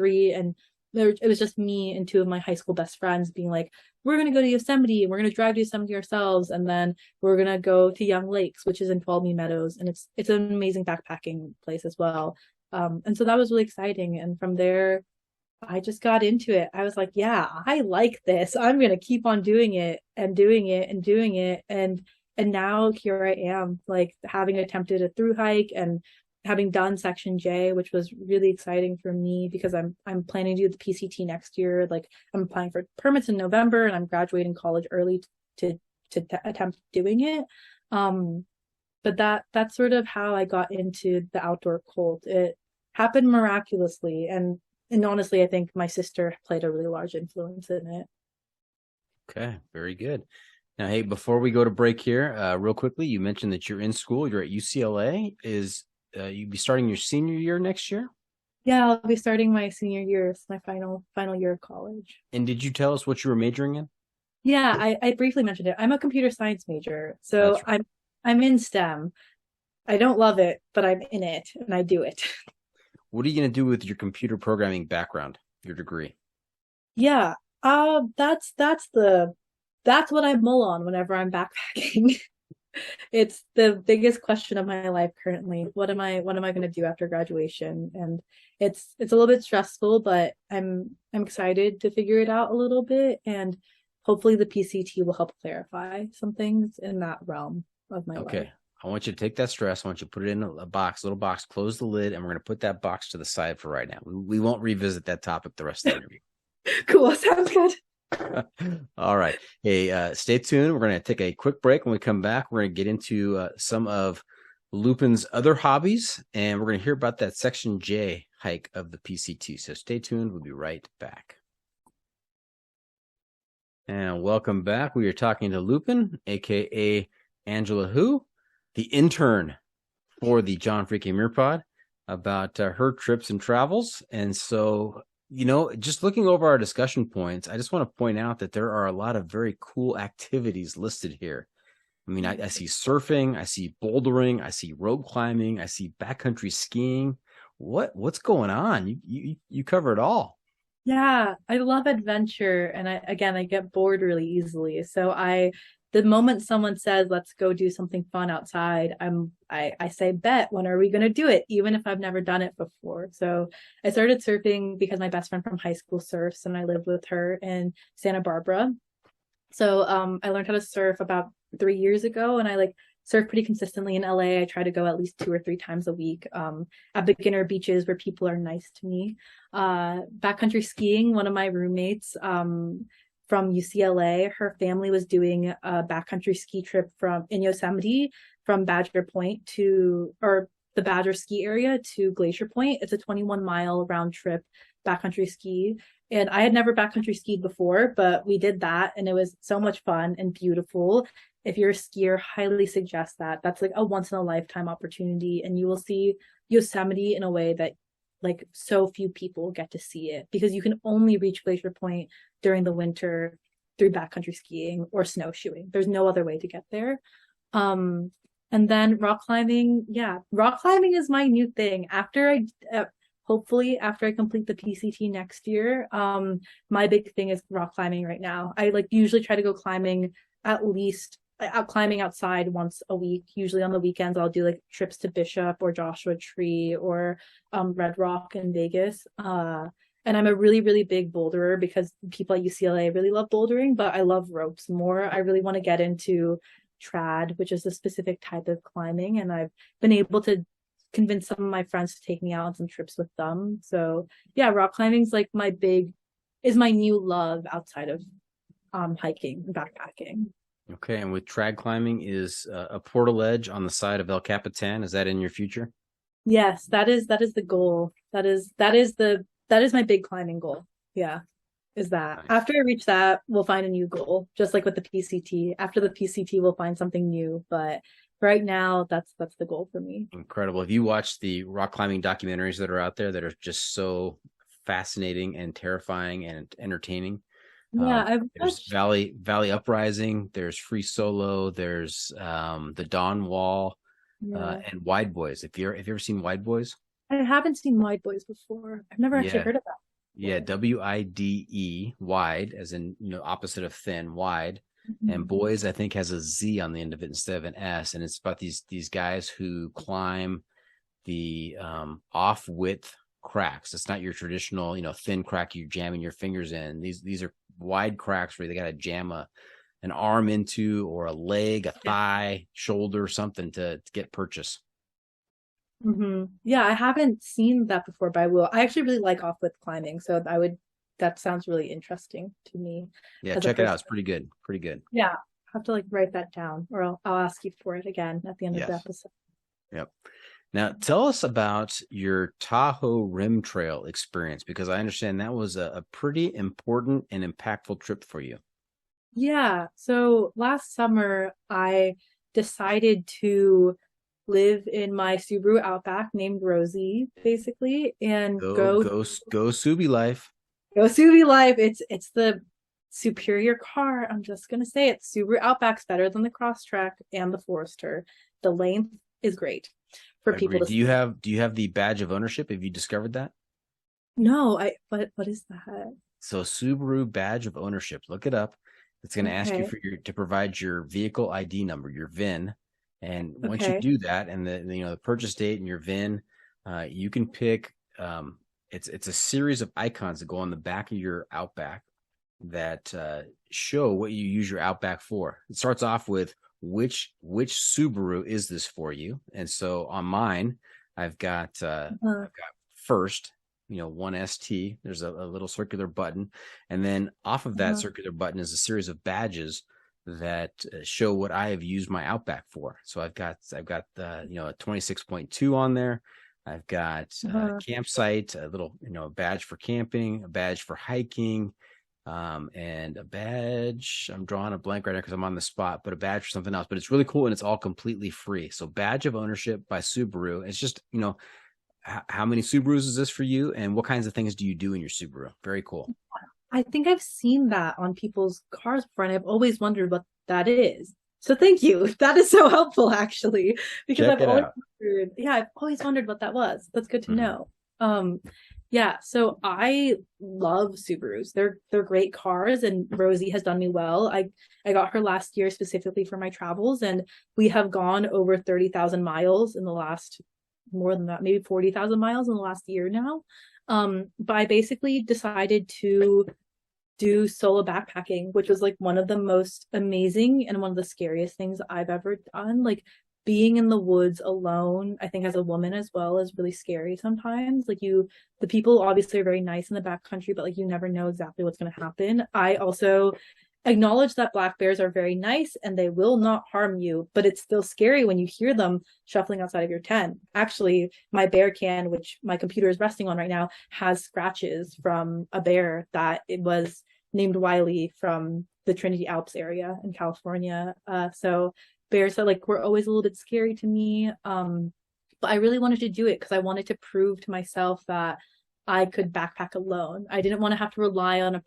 it was just me and 2 of my high school best friends being like, we're going to go to Yosemite, and we're going to drive to Yosemite ourselves, and then we're going to go to Young Lakes, which is in Tuolumne Meadows, and it's an amazing backpacking place as well. And so that was really exciting. And from there, I just got into it. I was like, yeah, I like this. I'm going to keep on doing it and doing it and doing it. And now here I am, having attempted a thru hike and having done section J, which was really exciting for me because I'm planning to do the PCT next year. I'm applying for permits in November, and I'm graduating college early to attempt doing it. But that's sort of how I got into the outdoor cult. It happened miraculously, and honestly, I think my sister played a really large influence in it. Okay, very good. Now, hey, before we go to break here, real quickly, you mentioned that you're in school. You're at UCLA. You'll be starting your senior year next year? Yeah, I'll be starting my senior year. It's my final year of college. And did you tell us what you were majoring in? Yeah, I briefly mentioned it. I'm a computer science major, so right. I'm in STEM. I don't love it, but I'm in it and I do it. What are you going to do with your computer programming background, your degree? Yeah, that's what I mull on whenever I'm backpacking. It's the biggest question of my life currently. What am I going to do after graduation? And it's a little bit stressful, but I'm excited to figure it out a little bit, and hopefully the PCT will help clarify some things in that realm of my life. Okay. I want you to take that stress. I want you to put it in a little box, close the lid, and we're going to put that box to the side for right now. We won't revisit that topic the rest of the interview. Cool. Sounds good. All right. Hey, stay tuned. We're going to take a quick break. When we come back, we're going to get into some of Lupin's other hobbies, and we're going to hear about that Section J hike of the PCT. So stay tuned. We'll be right back. And welcome back. We are talking to Lupin, a.k.a. Angela Hu, the intern for the John Freaking Muir Pod, about her trips and travels. And so, just looking over our discussion points, I just want to point out that there are a lot of very cool activities listed here. I mean, I see surfing, I see bouldering, I see rope climbing, I see backcountry skiing. What's going on? You cover it all. Yeah, I love adventure, and I get bored really easily. So the moment someone says, let's go do something fun outside, I say, bet, when are we going to do it? Even if I've never done it before. So I started surfing because my best friend from high school surfs, and I lived with her in Santa Barbara. So I learned how to surf about 3 years ago, and I surf pretty consistently in LA. I try to go at least 2 or 3 times a week at beginner beaches where people are nice to me. Backcountry skiing, one of my roommates from UCLA, her family was doing a backcountry ski trip in Yosemite from Badger Point or the Badger ski area to Glacier Point. It's a 21-mile round trip backcountry ski. And I had never backcountry skied before, but we did that, and it was so much fun and beautiful. If you're a skier, highly suggest that. That's a once in a lifetime opportunity, and you will see Yosemite in a way that so few people get to see it, because you can only reach Glacier Point during the winter through backcountry skiing or snowshoeing. There's no other way to get there. And then rock climbing. Yeah, rock climbing is my new thing. Hopefully after I complete the PCT next year, my big thing is rock climbing right now. I like usually try to go climbing at least climbing outside once a week. Usually on the weekends, I'll do like trips to Bishop or Joshua Tree or Red Rock in Vegas. And I'm a really, really big boulderer because people at UCLA really love bouldering, but I love ropes more. I really want to get into trad, which is a specific type of climbing. And I've been able to convince some of my friends to take me out on some trips with them. So yeah, rock climbing's like my new love outside of hiking and backpacking. Okay, and with trad climbing is a portal edge on the side of El Capitan. Is that in your future? Yes, that is the goal. That is my big climbing goal. Yeah. Is that Nice. after I reach that, we'll find a new goal, just like with the PCT. After the PCT, we'll find something new. But right now, that's the goal for me. Incredible. Have you watched the rock climbing documentaries that are out there that are just so fascinating and terrifying and entertaining? Yeah, There's Valley Uprising, there's Free Solo, there's the Dawn Wall, and Wide Boys. Have you ever seen Wide Boys? I haven't seen Wide Boys before. I've never actually heard of that. Yeah, WIDE, wide, as in opposite of thin, wide. Mm-hmm. And boys, I think, has a Z on the end of it instead of an S, and it's about these guys who climb the off-width cracks. It's not your traditional, thin crack you're jamming your fingers in. These are wide cracks where they got to jam an arm into, or a leg, a thigh, shoulder, something to get purchase. Mm-hmm. Yeah, I haven't seen that before, but I will. I actually really like off-width climbing, so that sounds really interesting to me. Yeah, check it out. It's pretty good. Pretty good. Yeah, I have to write that down, or I'll ask you for it again at the end of the episode. Yep. Now, tell us about your Tahoe Rim Trail experience, because I understand that was a pretty important and impactful trip for you. Yeah. So last summer, I decided to live in my Subaru Outback named Rosie, basically, and go Subi life. Go Subi life. It's the superior car. I'm just gonna say it. Subaru Outback's better than the Crosstrek and the Forester. The length is great for people to do you have the badge of ownership? Have you discovered that? No, what is that? So Subaru badge of ownership. Look it up. It's going to ask you to provide your vehicle ID number, your VIN. And once you do that, and the purchase date and your VIN, you can pick. It's a series of icons that go on the back of your Outback that show what you use your Outback for. It starts off with which Subaru is this for you, and so on mine, I've got first. 1ST. There's a little circular button, and then off of that circular button is a series of badges that show what I have used my Outback for. So I've got a 26.2 on there. I've got a campsite, a little badge for camping, a badge for hiking, and a badge. I'm drawing a blank right now because I'm on the spot, but a badge for something else. But it's really cool, and it's all completely free. So badge of ownership by Subaru. It's just how many Subarus is this for you, and what kinds of things do you do in your Subaru? Very cool. I think I've seen that on people's cars before, and I've always wondered what that is. So thank you. That is so helpful, actually, because I've always wondered what that was. That's good to know. Yeah, so I love Subarus. They're great cars, and Rosie has done me well. I got her last year specifically for my travels, and we have gone over 30,000 miles in the last, more than that, maybe 40,000 miles in the last year now. But I basically decided to do solo backpacking, which was one of the most amazing and one of the scariest things I've ever done. Being in the woods alone, I think as a woman as well, is really scary sometimes. The people obviously are very nice in the backcountry, but you never know exactly what's going to happen. I also acknowledge that black bears are very nice and they will not harm you, but it's still scary when you hear them shuffling outside of your tent. Actually, my bear can, which my computer is resting on right now, has scratches from a bear that it was named Wiley from the Trinity Alps area in California. So bears are were always a little bit scary to me. But I really wanted to do it because I wanted to prove to myself that I could backpack alone. I didn't want to have to rely on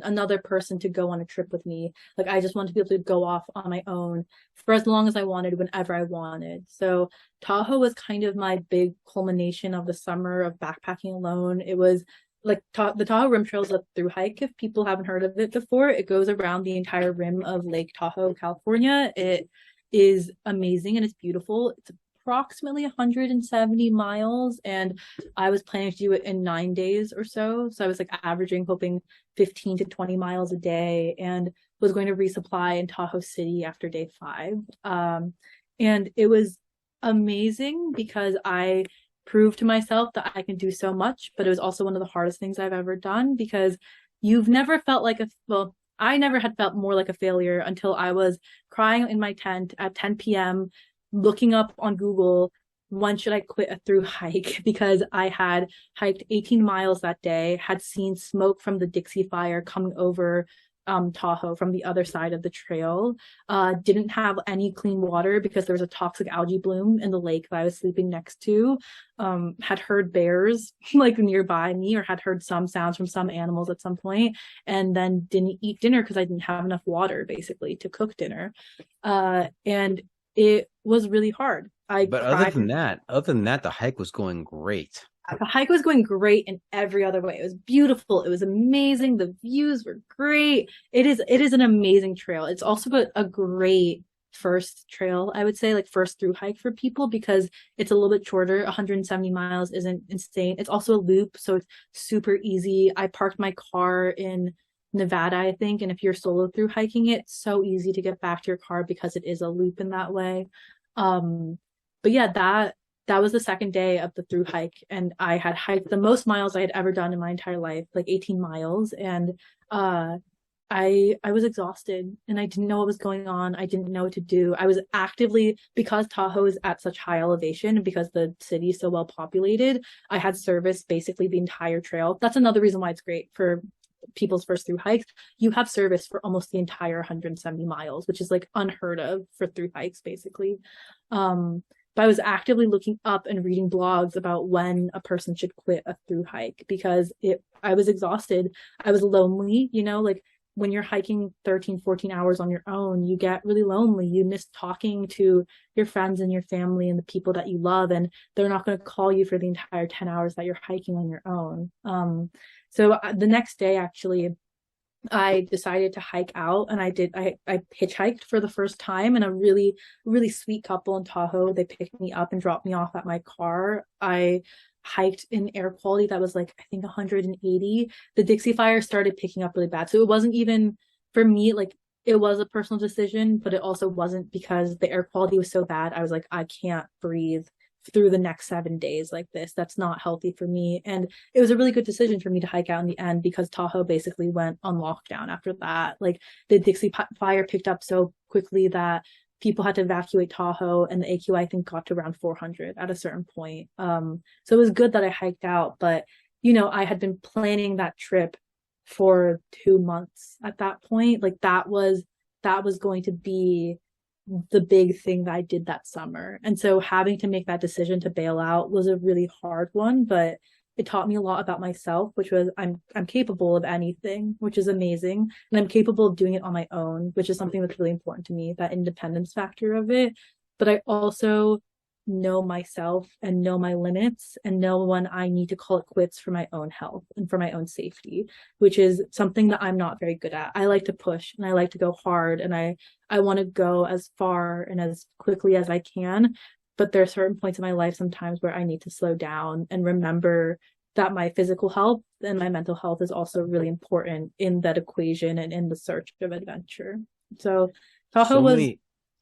another person to go on a trip with me. Like I just wanted to be able to go off on my own for as long as I wanted, whenever I wanted. So Tahoe was kind of my big culmination of the summer of backpacking alone. It was like the Tahoe Rim Trail is a thru hike. If people haven't heard of it before, it goes around the entire rim of Lake Tahoe, California. It is amazing and it's beautiful. It's approximately 170 miles, and I was planning to do it in 9 days or so. So I was like hoping 15 to 20 miles a day, and was going to resupply in Tahoe City after day 5. And it was amazing because I proved to myself that I can do so much, but it was also one of the hardest things I've ever done, because you've never felt like I never had felt more like a failure until I was crying in my tent at 10 p.m. looking up on Google, when should I quit a thru hike? Because I had hiked 18 miles that day, had seen smoke from the Dixie fire coming over Tahoe from the other side of the trail, didn't have any clean water because there was a toxic algae bloom in the lake that I was sleeping next to, had heard bears like nearby me, or had heard some sounds from some animals at some point, and then didn't eat dinner because I didn't have enough water basically to cook dinner. And it was really hard. But other than that, the hike was going great. The hike was going great in every other way. It was beautiful. It was amazing. The views were great. It is an amazing trail. It's also a great first trail, I would say, like first through hike for people, because it's a little bit shorter. 170 miles isn't insane. It's also a loop, so it's super easy. I parked my car in Nevada, I think, and if you're solo through hiking it, it's so easy to get back to your car because it is a loop in that way. But yeah, that was the second day of the thru hike, and I had hiked the most miles I had ever done in my entire life, like 18 miles, and I was exhausted and I didn't know what was going on. I didn't know what to do. I was actively, because Tahoe is at such high elevation and because the city is so well populated, I had service basically the entire trail. That's another reason why it's great for people's first through hikes. You have service for almost the entire 170 miles, which is like unheard of for through hikes basically. But I was actively looking up and reading blogs about when a person should quit a through hike, because I was exhausted. I was lonely, like when you're hiking 13, 14 hours on your own, you get really lonely. You miss talking to your friends and your family and the people that you love, and they're not going to call you for the entire 10 hours that you're hiking on your own. So the next day, actually, I decided to hike out, and I hitchhiked for the first time, and a really, really sweet couple in Tahoe, they picked me up and dropped me off at my car. I hiked in air quality that was like, I think 180. The Dixie fire started picking up really bad. So it wasn't even, for me, like it was a personal decision, but it also wasn't, because the air quality was so bad. I was like, I can't breathe through the next 7 days like this. That's not healthy for me. And it was a really good decision for me to hike out in the end, because Tahoe basically went on lockdown after that. Like the Dixie fire picked up so quickly that people had to evacuate Tahoe, and the AQI, I think, got to around 400 at a certain point. So it was good that I hiked out, but I had been planning that trip for 2 months at that point. Like that was going to be the big thing that I did that summer. And so having to make that decision to bail out was a really hard one, but it taught me a lot about myself, which was I'm capable of anything, which is amazing. And I'm capable of doing it on my own, which is something that's really important to me, that independence factor of it. But I also know myself and know my limits and know when I need to call it quits for my own health and for my own safety, which is something that I'm not very good at. I like to push and I like to go hard, and I want to go as far and as quickly as I can. But there are certain points in my life sometimes where I need to slow down and remember that my physical health and my mental health is also really important in that equation and in the search of adventure. So Tahoe was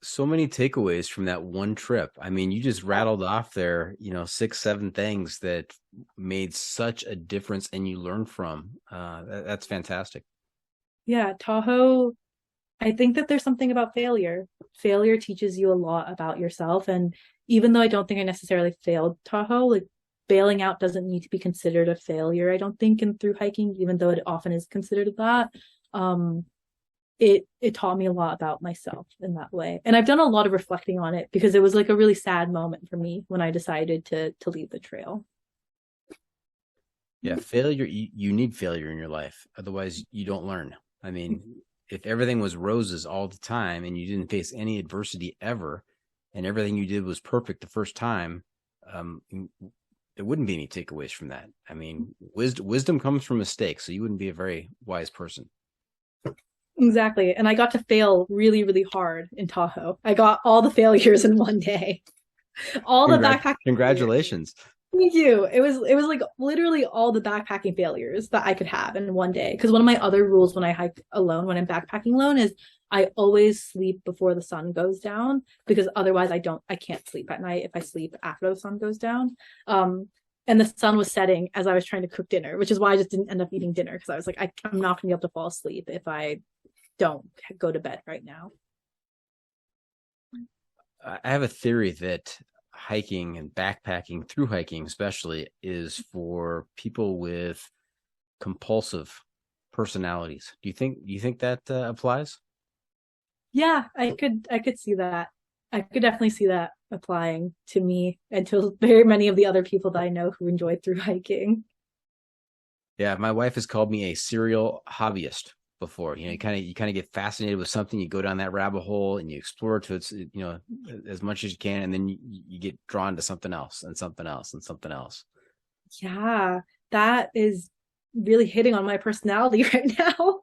so many takeaways from that one trip. I mean, you just rattled off there, 6, 7 things that made such a difference and you learned from. That's fantastic. Yeah, Tahoe, I think that there's something about failure. Failure teaches you a lot about yourself. And even though I don't think I necessarily failed Tahoe, like bailing out doesn't need to be considered a failure, I don't think, in through hiking, even though it often is considered that. It taught me a lot about myself in that way. And I've done a lot of reflecting on it, because it was like a really sad moment for me when I decided to leave the trail. Yeah, failure, you need failure in your life. Otherwise, you don't learn. I mean, if everything was roses all the time and you didn't face any adversity ever, and everything you did was perfect the first time, there wouldn't be any takeaways from that. I mean, wisdom comes from mistakes, so you wouldn't be a very wise person. Exactly. And I got to fail really, really hard in Tahoe. I got all the failures in one day. All the backpacking failures. Congratulations. Thank you. It was like literally all the backpacking failures that I could have in one day. Because one of my other rules when I hike alone, when I'm backpacking alone, is I always sleep before the sun goes down, because otherwise I can't sleep at night if I sleep after the sun goes down. And the sun was setting as I was trying to cook dinner, which is why I just didn't end up eating dinner, because I was like, I'm not gonna be able to fall asleep if I don't go to bed right now. I have a theory that hiking and backpacking, through hiking especially, is for people with compulsive personalities. Do you think that applies? Yeah, I could see that. I could definitely see that applying to me and to very many of the other people that I know who enjoy through hiking. Yeah, my wife has called me a serial hobbyist before. You kind of get fascinated with something, you go down that rabbit hole and you explore it to its, as much as you can, and then you get drawn to something else and something else and something else. Yeah, that is really hitting on my personality right now,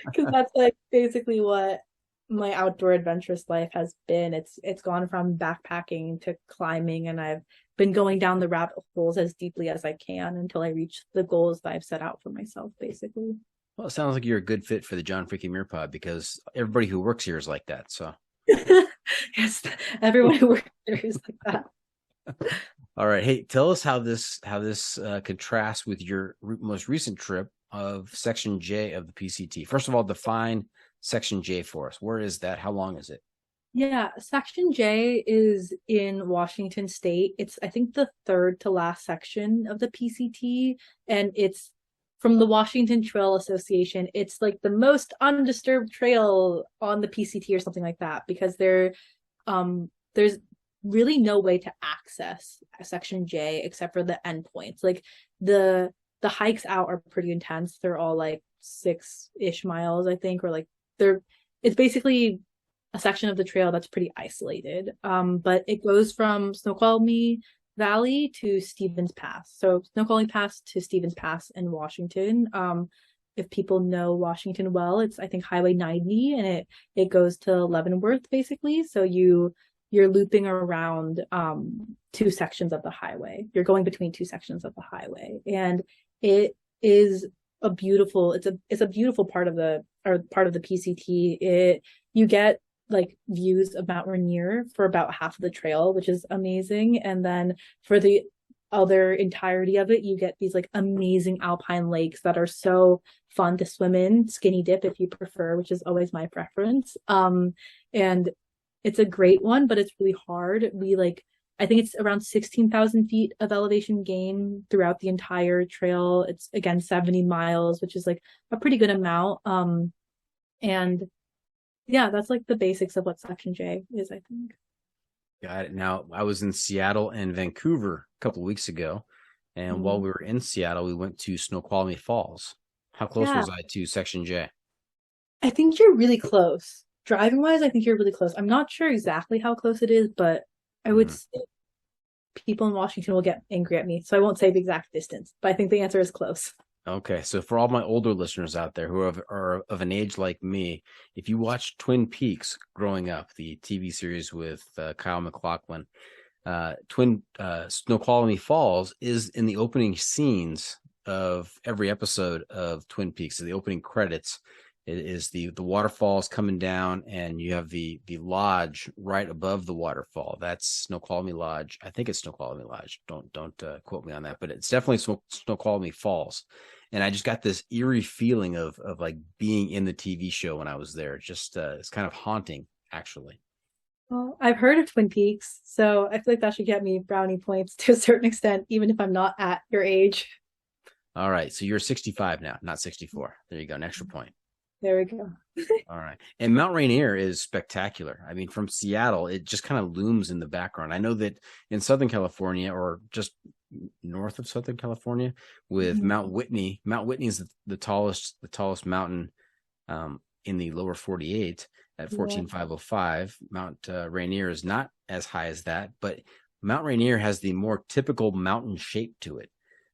because that's like basically what my outdoor adventurous life has been. It's gone from backpacking to climbing, and I've been going down the rabbit holes as deeply as I can until I reach the goals that I've set out for myself, basically. Well, it sounds like you're a good fit for the John Freaking Muir Pod, because everybody who works here is like that. So, Yes, everyone who works there is like that. all right, hey, tell us how this contrasts with your most recent trip of Section J of the PCT. First of all, define Section J for us. Where is that? How long is it? Yeah, Section J is in Washington State. It's, I think, the third to last section of the PCT, and it's from the Washington Trail Association. It's like the most undisturbed trail on the PCT or something like that, because there's really no way to access Section J except for the endpoints. Like the hikes out are pretty intense. They're all like 6-ish miles, I think, or like it's basically a section of the trail that's pretty isolated. But it goes from Snoqualmie Valley to Stevens Pass. So Snoqualmie Pass to Stevens Pass in Washington. If people know Washington well, it's, I think, Highway 90, and it goes to Leavenworth, basically. So you're looping around two sections of the highway. You're going between two sections of the highway, and it is a beautiful part of the PCT. You get like views of Mount Rainier for about half of the trail, which is amazing, and then for the other entirety of it, you get these like amazing alpine lakes that are so fun to swim in, skinny dip if you prefer, which is always my preference. And it's a great one, but it's really hard. I think it's around 16,000 feet of elevation gain throughout the entire trail. It's, again, 70 miles, which is like a pretty good amount. And yeah, that's like the basics of what Section J is, I think. Got it. Now, I was in Seattle and Vancouver a couple of weeks ago, and while we were in Seattle, we went to Snoqualmie Falls. How close was I to Section J? I think you're really close. Driving wise, I think you're really close. I'm not sure exactly how close it is, but I would say people in Washington will get angry at me, so I won't say the exact distance, but I think the answer is close. Okay, so for all my older listeners out there who are of an age like me, if you watched Twin Peaks growing up, the TV series with Kyle MacLachlan, Snoqualmie Falls is in the opening scenes of every episode of Twin Peaks. So the opening credits, it is the waterfalls coming down, and you have the lodge right above the waterfall. That's Snoqualmie Lodge. I think it's Snoqualmie Lodge. Don't quote me on that, but it's definitely Snoqualmie Falls. And I just got this eerie feeling of like being in the TV show when I was there. Just it's kind of haunting, actually. Well, I've heard of Twin Peaks, so I feel like that should get me brownie points to a certain extent, even if I'm not at your age. All right, so you're 65 now, not 64. There you go, an extra point. There we go. All right. And Mount Rainier is spectacular. I mean, from Seattle, it just kind of looms in the background. I know that in Southern California, or just north of Southern California, with Mhm. Mount Whitney is the tallest mountain in the lower 48 at Yeah. 14,505. Mount Rainier is not as high as that, but Mount Rainier has the more typical mountain shape to it.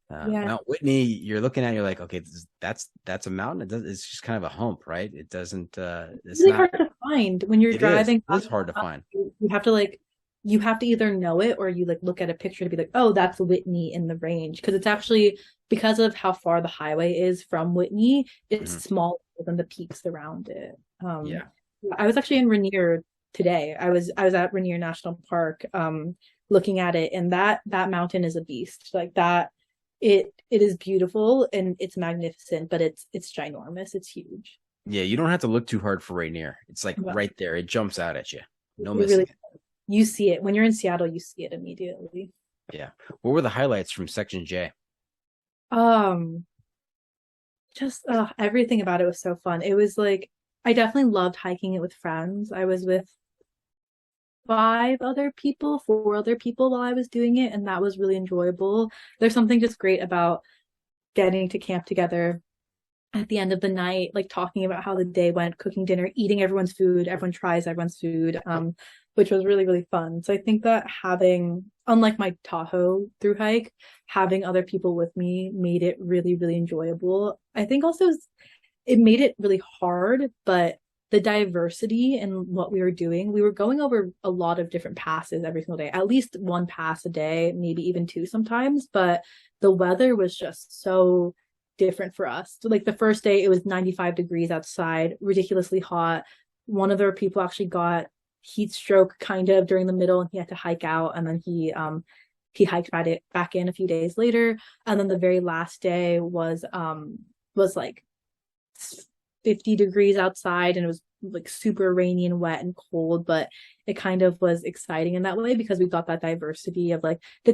Yeah. Mount Whitney, you're looking at it, you're like, okay, that's a mountain. It's just kind of a hump, right? It doesn't. It's Really not. hard to find when you're It is. driving. It is hard to find. You have to you have to either know it or you like look at a picture to be like, oh, that's Whitney in the range, because it's actually because of how far the highway is from Whitney, it's smaller than the peaks around it. Yeah. I was actually in Rainier today. I was at Rainier National Park, looking at it, and that mountain is a beast. Like that, it is beautiful and it's magnificent, but it's ginormous. It's huge. Yeah, you don't have to look too hard for Rainier. It's like Yeah. right there. It jumps out at you. No It missing really, it. you see it when you're in Seattle. You see it immediately. Yeah. What were the highlights from Section J? Just everything about it was so fun. It was like I definitely loved hiking it with friends. I was with 4 other people while I was doing it, and that was really enjoyable. There's something just great about getting to camp together at the end of the night, like talking about how the day went, cooking dinner, eating everyone's food. Everyone tries everyone's food, which was really, really fun. So I think that unlike my Tahoe through hike, having other people with me made it really, really enjoyable. I think also it made it really hard, but the diversity in what we were doing, we were going over a lot of different passes every single day, at least one pass a day, maybe even two sometimes. But the weather was just so different for us. So like the first day, it was 95 degrees outside, ridiculously hot. One of our people actually got heat stroke kind of during the middle, and he had to hike out, and then he hiked back in a few days later. And then the very last day was like 50 degrees outside, and it was like super rainy and wet and cold, but it kind of was exciting in that way because we got that diversity of like the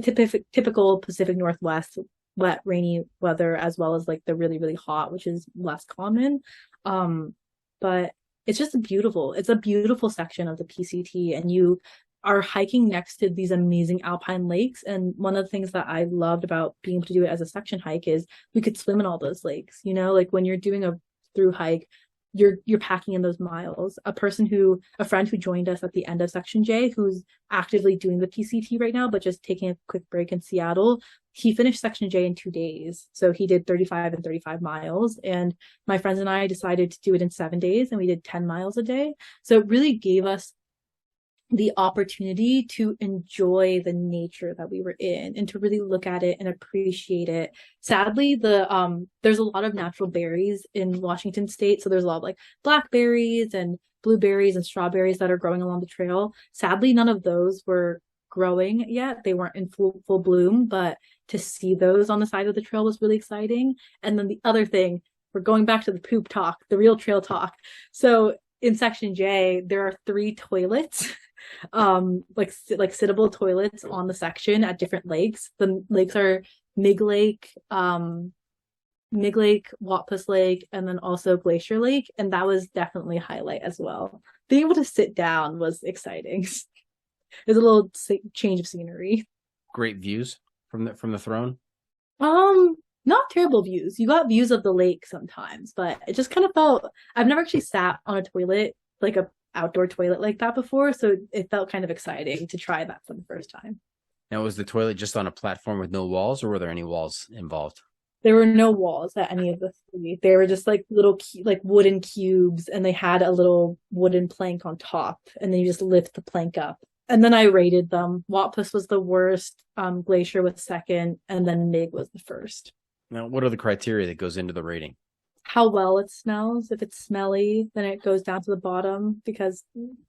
typical Pacific Northwest wet, rainy weather, as well as like the really, really hot, which is less common. But it's just it's a beautiful section of the PCT, and you are hiking next to these amazing alpine lakes. And one of the things that I loved about being able to do it as a section hike is we could swim in all those lakes. You know, like when you're doing a through hike, you're packing in those miles. A friend who joined us at the end of Section J, who's actively doing the PCT right now, but just taking a quick break in Seattle, he finished Section J in 2 days. So he did 35 and 35 miles. And my friends and I decided to do it in 7 days, and we did 10 miles a day. So it really gave us the opportunity to enjoy the nature that we were in and to really look at it and appreciate it. Sadly, there's a lot of natural berries in Washington state. So there's a lot of like blackberries and blueberries and strawberries that are growing along the trail. Sadly, none of those were growing yet. They weren't in full bloom, but to see those on the side of the trail was really exciting. And then the other thing, we're going back to the poop talk, the real trail talk. So in Section J, there are 3 toilets, like sittable toilets on the section at different lakes. The lakes are Mig Lake, Watpus Lake, and then also Glacier Lake. And that was definitely a highlight as well. Being able to sit down was exciting. There's a little change of scenery. Great views from the throne. Not terrible views. You got views of the lake sometimes, but it just kind of felt, I've never actually sat on a toilet, like a outdoor toilet like that before, so it felt kind of exciting to try that for the first time. Now, was the toilet just on a platform with no walls, or were there any walls involved? There were no walls at any of the 3. They were just like little like wooden cubes, and they had a little wooden plank on top, and then you just lift the plank up. And then I rated them. Watpus was the worst, Glacier was second, and then Mig was the first. Now, what are the criteria that goes into the rating? How well it smells. If it's smelly, then it goes down to the bottom, because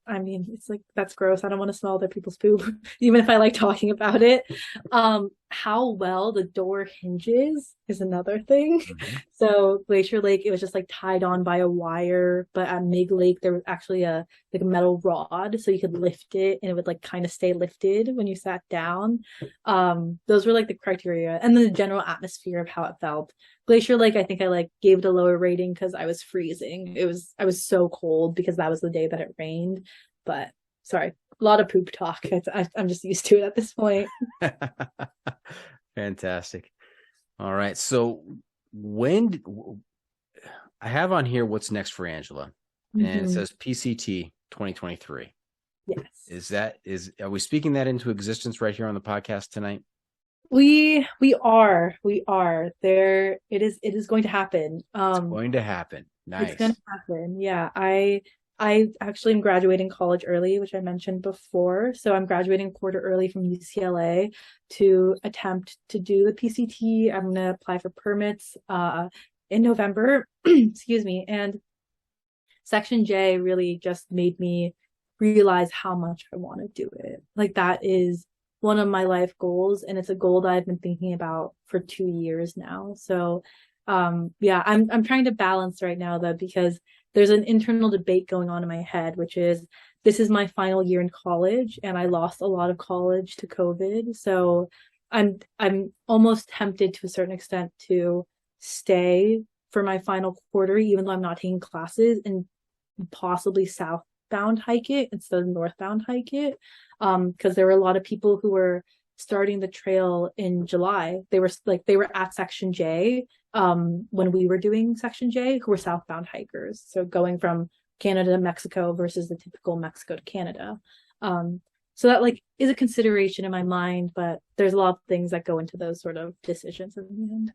I mean, it's like, that's gross. I don't want to smell other people's poop, even if I like talking about it. How how well the door hinges is another thing. Mhm. So Glacier Lake, it was just like tied on by a wire, but at Mig Lake there was actually a metal rod, so you could lift it and it would like kind of stay lifted when you sat down. Those were like the criteria, and then the general atmosphere of how it felt. Glacier Lake, I think I like gave it a lower rating because I was freezing. I was so cold because that was the day that it rained. But sorry, a lot of poop talk. I'm just used to it at this point. Fantastic. All right. So I have on here what's next for Angela, and it Mhm. says PCT 2023. Yes. Are we speaking that into existence right here on the podcast tonight? We are there. It is going to happen. It's going to happen. Nice. It's going to happen. Yeah. I actually am graduating college early, which I mentioned before. So I'm graduating a quarter early from UCLA to attempt to do the PCT. I'm going to apply for permits in November. Excuse me. And Section J really just made me realize how much I want to do it. Like that is one of my life goals, and it's a goal that I've been thinking about for 2 years now. So yeah, I'm trying to balance right now though, because there's an internal debate going on in my head, which is this is my final year in college and I lost a lot of college to COVID. So I'm almost tempted to a certain extent to stay for my final quarter, even though I'm not taking classes, and possibly southbound hike it instead of northbound hike it. Because there were a lot of people who were starting the trail in July. They were at Section J when we were doing Section J, who were southbound hikers. So going from Canada to Mexico versus the typical Mexico to Canada. So that like is a consideration in my mind, but there's a lot of things that go into those sort of decisions in the end.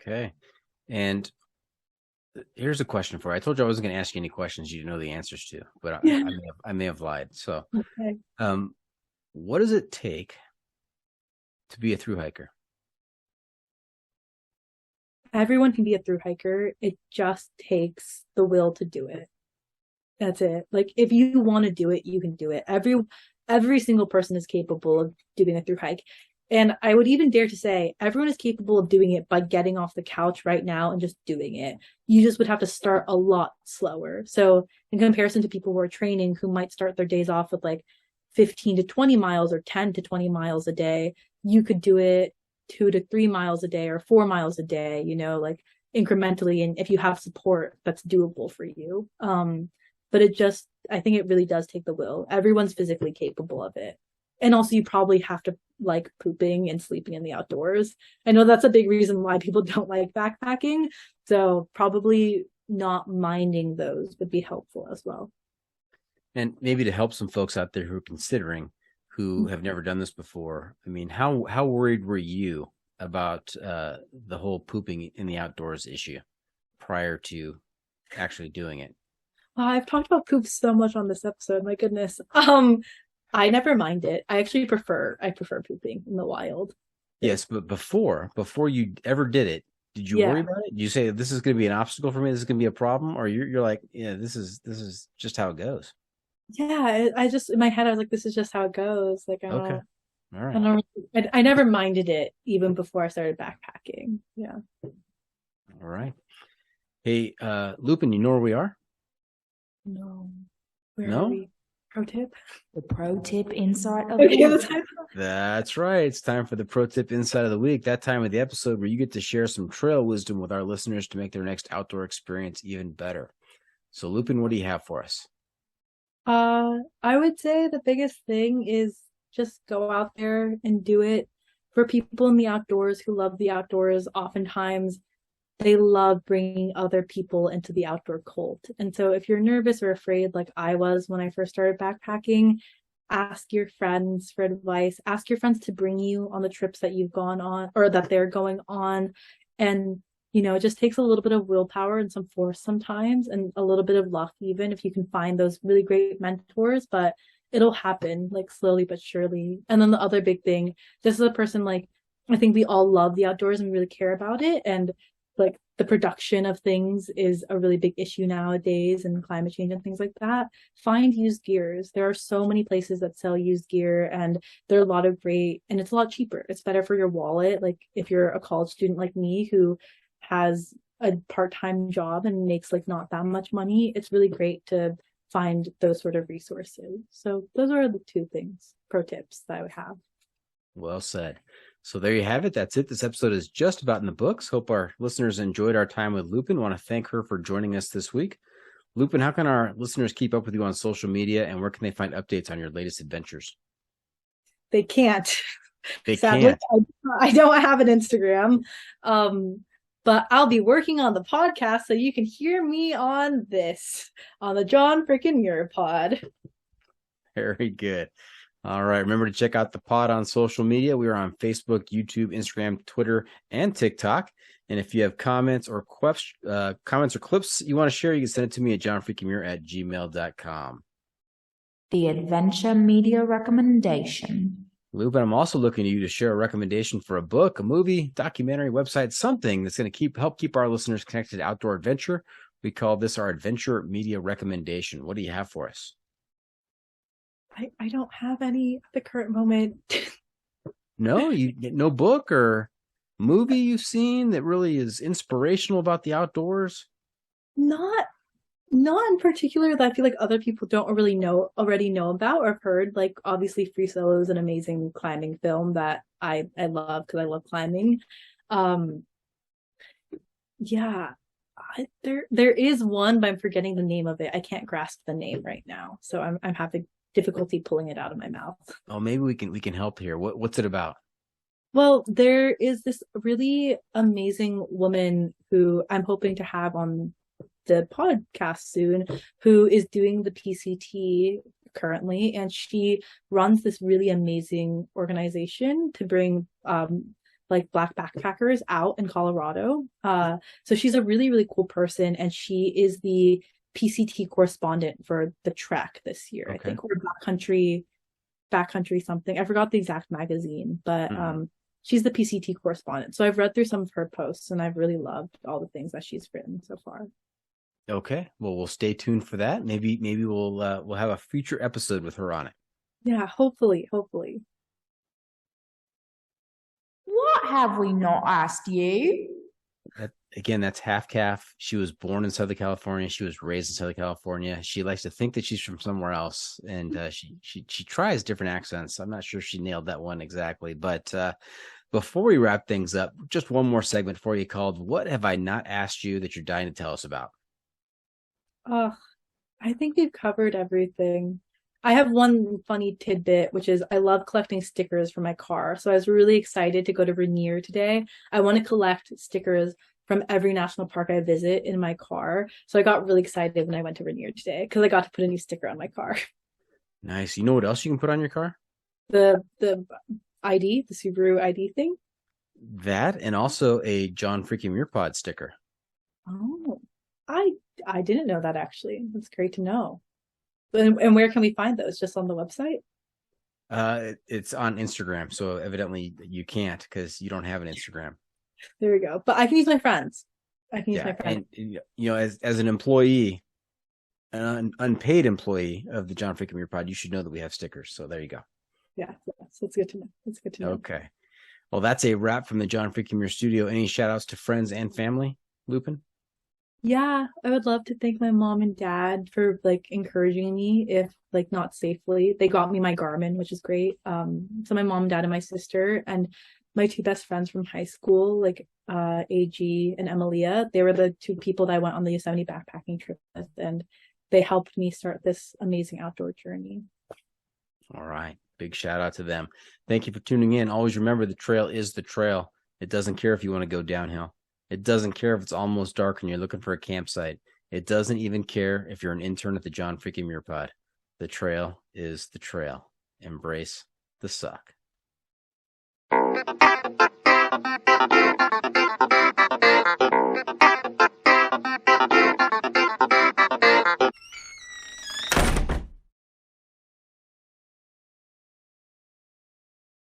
Okay. And here's a question for you. I told you I wasn't going to ask you any questions you didn't know the answers to, but I may have lied. So, Okay. what does it take to be a thru hiker? Everyone can be a thru hiker. It just takes the will to do it. That's it. Like if you want to do it, you can do it. Every single person is capable of doing a thru hike. And I would even dare to say everyone is capable of doing it by getting off the couch right now and just doing it. You just would have to start a lot slower. So in comparison to people who are training, who might start their days off with like 15 to 20 miles or 10 to 20 miles a day, you could do it 2 to 3 miles a day or 4 miles a day, like incrementally. And if you have support, that's doable for you. But I think it really does take the will. Everyone's physically capable of it. And also you probably have to like pooping and sleeping in the outdoors. I know that's a big reason why people don't like backpacking. So probably not minding those would be helpful as well. And maybe to help some folks out there who are considering, who have never done this before. I mean, how worried were you about the whole pooping in the outdoors issue prior to actually doing it? I've talked about poop so much on this episode. My goodness. I never mind it. I prefer pooping in the wild. Yes, but before you ever did it, did you worry about it? Did you say this is going to be an obstacle for me? This is going to be a problem, or you're like, yeah, this is just how it goes. Yeah, I just in my head I was like, this is just how it goes. Like, Okay, all right. I never minded it even before I started backpacking. Yeah. All right. Hey, Lupin, you know where we are? No. Where No? are we? Pro tip? The pro tip inside of Okay, the week. That's right. It's time for the pro tip inside of the week. That time of the episode where you get to share some trail wisdom with our listeners to make their next outdoor experience even better. So, Lupin, what do you have for us? I would say the biggest thing is just go out there and do it. For people in the outdoors who love the outdoors, oftentimes they love bringing other people into the outdoor cult. And so if you're nervous or afraid, like I was when I first started backpacking, ask your friends for advice. Ask your friends to bring you on the trips that you've gone on or that they're going on. And, it just takes a little bit of willpower and some force sometimes, and a little bit of luck, even if you can find those really great mentors, but it'll happen like slowly but surely. And then the other big thing, this is a person like, I think we all love the outdoors and really care about it. And like the production of things is a really big issue nowadays, and climate change and things like that. Find used gears. There are so many places that sell used gear, and there are a lot of great, and it's a lot cheaper. It's better for your wallet. Like if you're a college student like me who has a part-time job and makes like not that much money, it's really great to find those sort of resources. So those are the two things, pro tips that I would have. Well said. So there you have it. That's it. This episode is just about in the books. Hope our listeners enjoyed our time with Lupin. Want to thank her for joining us this week. Lupin, how can our listeners keep up with you on social media, and where can they find updates on your latest adventures? They can't. They Sadly, can't. I don't have an Instagram. But I'll be working on the podcast, so you can hear me on the John freaking Muir pod. Very good. All right. Remember to check out the pod on social media. We are on Facebook, YouTube, Instagram, Twitter, and TikTok. And if you have comments or clips you want to share, you can send it to me at johnfreakinmuir@gmail.com. The Adventure Media Recommendation. Lupin, I'm also looking to you to share a recommendation for a book, a movie, documentary, website, something that's going to help keep our listeners connected to outdoor adventure. We call this our Adventure Media Recommendation. What do you have for us? I don't have any at the current moment. No, you get no book or movie you've seen that really is inspirational about the outdoors? Not in particular that I feel like other people don't already know about or have heard. Like obviously Free Solo is an amazing climbing film that I love because I love climbing. There is one, but I'm forgetting the name of it. I can't grasp the name right now, so I'm having difficulty pulling it out of my mouth. Oh, maybe we can help here. What's it about? Well, there is this really amazing woman who I'm hoping to have on the podcast soon, who is doing the PCT currently, and she runs this really amazing organization to bring like Black backpackers out in Colorado. So she's a really, really cool person, and she is the PCT correspondent for the Trek this year, okay. I think, or Backcountry something. I forgot the exact magazine, but she's the PCT correspondent. So I've read through some of her posts, and I've really loved all the things that she's written so far. Okay, well, we'll stay tuned for that. Maybe we'll have a future episode with her on it. Yeah, hopefully. What have we not asked you? That's Half Calf. She was born in Southern California. She was raised in Southern California. She likes to think that she's from somewhere else, and she tries different accents. I'm not sure she nailed that one exactly, but before we wrap things up, just one more segment for you called "What Have I Not Asked You That You're Dying to Tell Us About?" I think we've covered everything. I have one funny tidbit, which is I love collecting stickers for my car. So I was really excited to go to Rainier today. I want to collect stickers from every national park I visit in my car. So I got really excited when I went to Rainier today because I got to put a new sticker on my car. Nice. You know what else you can put on your car? The ID, the Subaru ID thing. That, and also a John Freaking Muir Pod sticker. Oh, I didn't know that, actually. That's great to know. And where can we find those? Just on the website? It's on Instagram, so evidently you can't because you don't have an Instagram. There we go. But I can use my friends. And as an employee, an unpaid employee of the John Freaking Muir Pod, you should know that we have stickers. So there you go. Yeah, that's good to know. It's good to know. Okay. Well, that's a wrap from the John Freaking Muir studio. Any shout outs to friends and family, Lupin? Yeah, I would love to thank my mom and dad for encouraging me, if not safely. They got me my Garmin, which is great. So my mom, dad, and my sister, and my two best friends from high school, AG and Emilia, they were the two people that I went on the Yosemite backpacking trip with, and they helped me start this amazing outdoor journey. All right. Big shout out to them. Thank you for tuning in. Always remember, the trail is the trail. It doesn't care if you want to go downhill. It doesn't care if it's almost dark and you're looking for a campsite. It doesn't even care if you're an intern at the John Freaking Muir Pod. The trail is the trail. Embrace the suck.